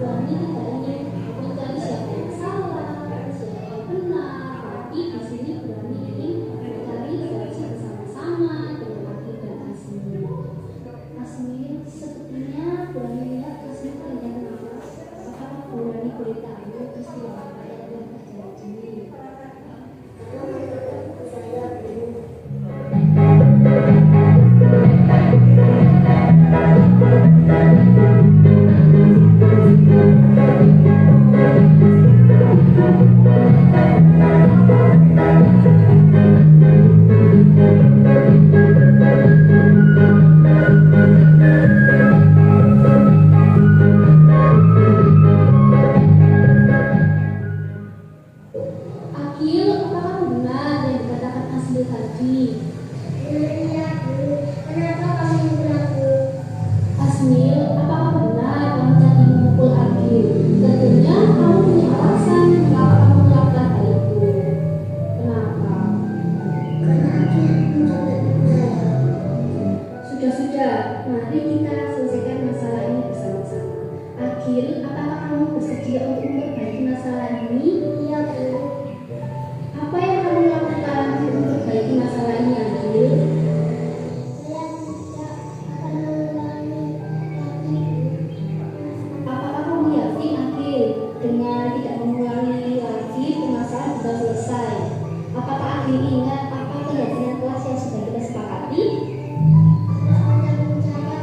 berani tidak ingin mencari siapa yang salah, siapa yang benar, tapi di sini berani ingin mencari versi bersama-sama dengan Akil dan Asmil. Asmil sepertinya berani lihat Asmil terlihat nafas. Apakah berani boleh tahu peristiwa apa yang telah terjadi? Akil, apakah benar yang dikatakan Asmil tadi? Iya, Bu. Kenapa kamu mengaku? Asmil, apakah benar kamu tadi memukul Akil? Tentunya kamu punya alasan mengapa kamu melakukan hal itu. Kenapa? Karena Akil mencontek ibu saya. Sudah, mari kita selesaikan masalah ini bersama-sama. Akil, apakah kamu bersedia untuk memperbaiki masalah ini? Iya, Bu. Apa yang kamu lakukan untuk memperbaiki masalah ini, Akil? Saya tidak akan mengulangi lagi. Apakah kamu yakin, Akil, dengan tidak mengulangi lagi permasalahan sudah selesai? Apakah Akil ingat apa keyakinan kelas yang sudah kita sepakati? Hanya percaya,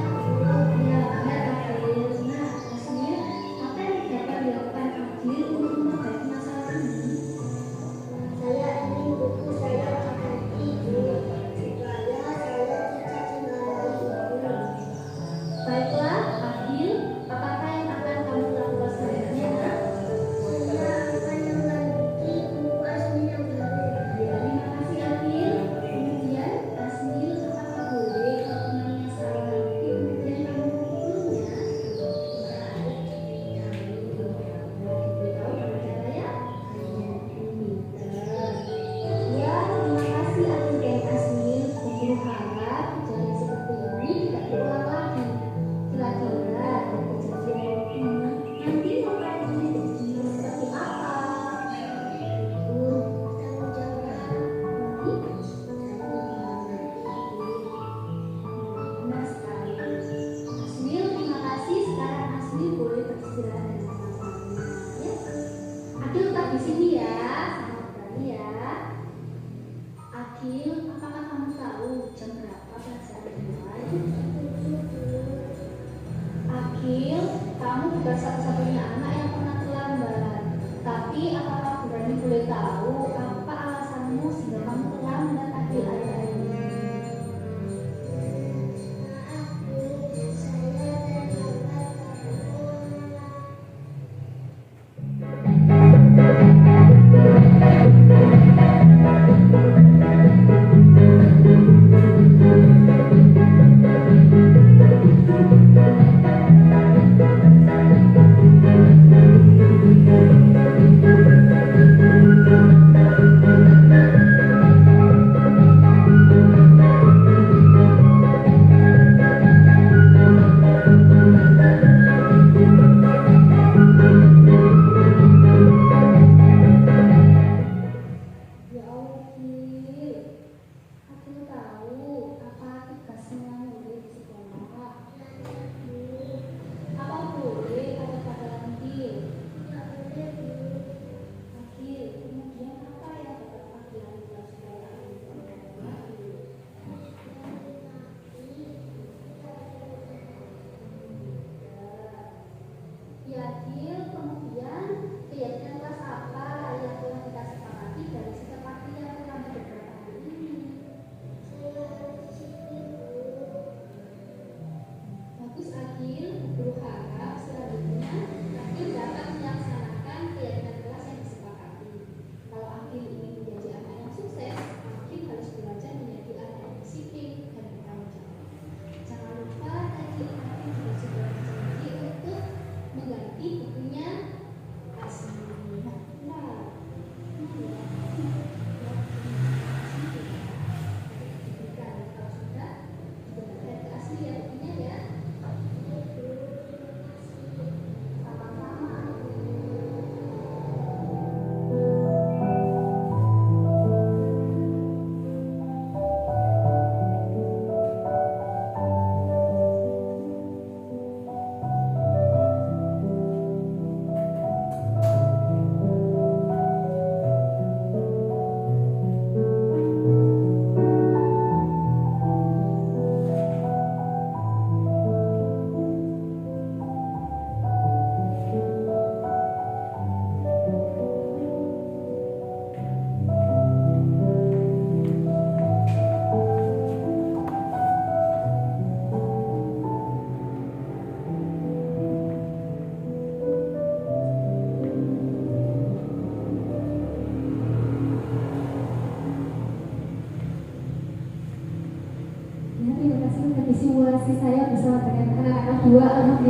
ya benar, Akil. Nah, Asmil, apa yang dapat dilakukan Akil untuk memperbaiki masalah ini? Saya ingin buku saya diganti, Bu, supaya saya tidak tinggal ibu. Baiklah, Akil, apakah yang akan kamu lakukan selanjutnya? Saya akan melanjuti buku Asmil yang baru. Terima kasih, Akil. Kemudian, Asmil, apakah boleh kalau temannya salah lagi kemudian kamu pukulnya? Beritahu cara ya. Ya, terima kasih Akil dan Asmil. Ibu harap kejadian seperti ini tidak terulang lagi. Kira-kira dari kejadian ini nanti apa yang terjadi seperti apa? Bu, tanggung jawab. Benar sekali. Asmil, terima kasih. Sekarang Asmil boleh beristirahat dan sama-sama. Ya. Akil tetap di sini ya. Selamat pagi ya. Akil, apakah kamu tahu jam berapa pelajaran dimulai? Akil, kamu bukan satu-satunya anak yang pernah terlambat. Tapi apakah berani boleh tahu apa alasanmu sehingga kamu terlambat Akil akhir-akhir ini?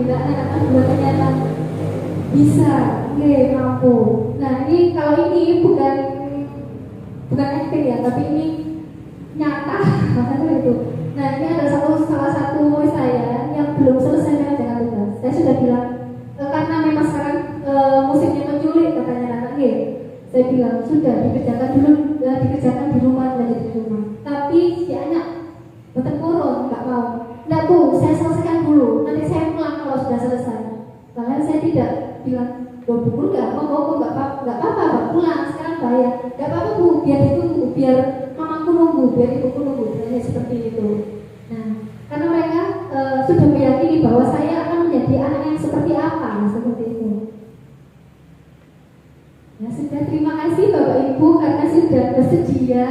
juga anak-anak juga ternyata bisa, mampu. Nah ini kalau ini bukan acting ya, tapi ini nyata maksudnya itu. Nah ini ada salah satu saya yang belum selesai mengerjakan tugas. Saya sudah bilang karena memang sekarang musimnya menculik katanya anak-anak. Saya bilang sudah dikerjakan dulu, dikerjakan di rumah, belajar di rumah. Tapi si anak betul kurun, nggak mau. Nggak Bu, saya selesaikan dulu. Nanti saya pulang kalau sudah selesai. Bahkan saya tidak bilang buku nggak mau, nggak apa-apa, pulang sekarang bayar. Nggak apa-apa Bu, biar ditunggu, biar mamaku nunggu, biar ibuku nunggu, hanya seperti itu. Nah, karena mereka sudah meyakini bahwa saya akan menjadi anak yang seperti apa, seperti itu. Ya sudah, terima kasih Bapak Ibu karena sudah bersedia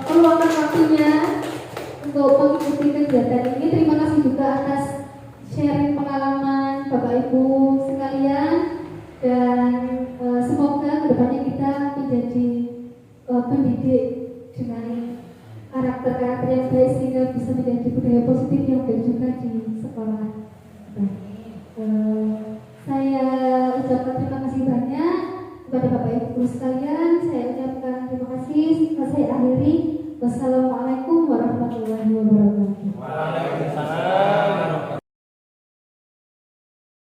meluangkan waktunya untuk mengikuti kegiatan ini. Terima kasih juga atas sharing pengalaman Bapak Ibu sekalian, dan semoga kedepannya kita menjadi pendidik dengan karakter-karakter yang baik sehingga bisa menjadi budaya positif yang baik juga di sekolah. Saya ucapkan terima kasih banyak kepada Bapak Ibu sekalian. Saya ucapkan terima kasih. Saya akhiri. Wassalamualaikum warahmatullahi wabarakatuh.